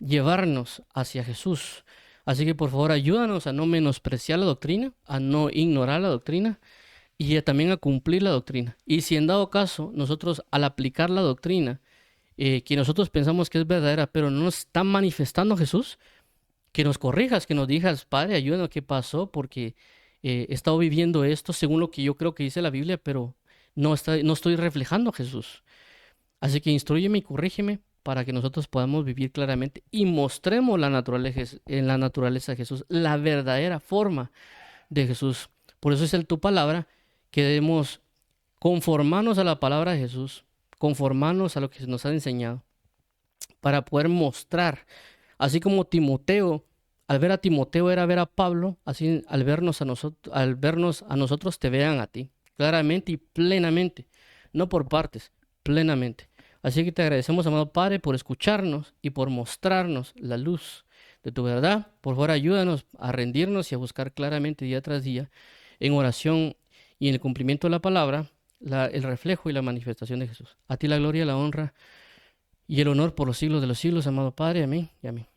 llevarnos hacia Jesús. Así que por favor ayúdanos a no menospreciar la doctrina, a no ignorar la doctrina y también a cumplir la doctrina. Y si en dado caso nosotros al aplicar la doctrina, que nosotros pensamos que es verdadera, pero no nos está manifestando Jesús, que nos corrijas, que nos digas, Padre, ayúdanos, ¿qué pasó? Porque he estado viviendo esto según lo que yo creo que dice la Biblia, pero no estoy reflejando a Jesús. Así que instrúyeme y corrígeme para que nosotros podamos vivir claramente y mostremos en la naturaleza de Jesús, la verdadera forma de Jesús. Por eso es en tu palabra que debemos conformarnos a la palabra de Jesús, conformarnos a lo que nos ha enseñado, para poder mostrar, así como Timoteo, al ver a Timoteo era ver a Pablo, así al vernos a nosotros te vean a ti, claramente y plenamente, no por partes, plenamente. Así que te agradecemos, amado Padre, por escucharnos y por mostrarnos la luz de tu verdad. Por favor, ayúdanos a rendirnos y a buscar claramente día tras día en oración y en el cumplimiento de la palabra, el reflejo y la manifestación de Jesús. A ti la gloria, la honra y el honor por los siglos de los siglos, amado Padre. Amén y amén.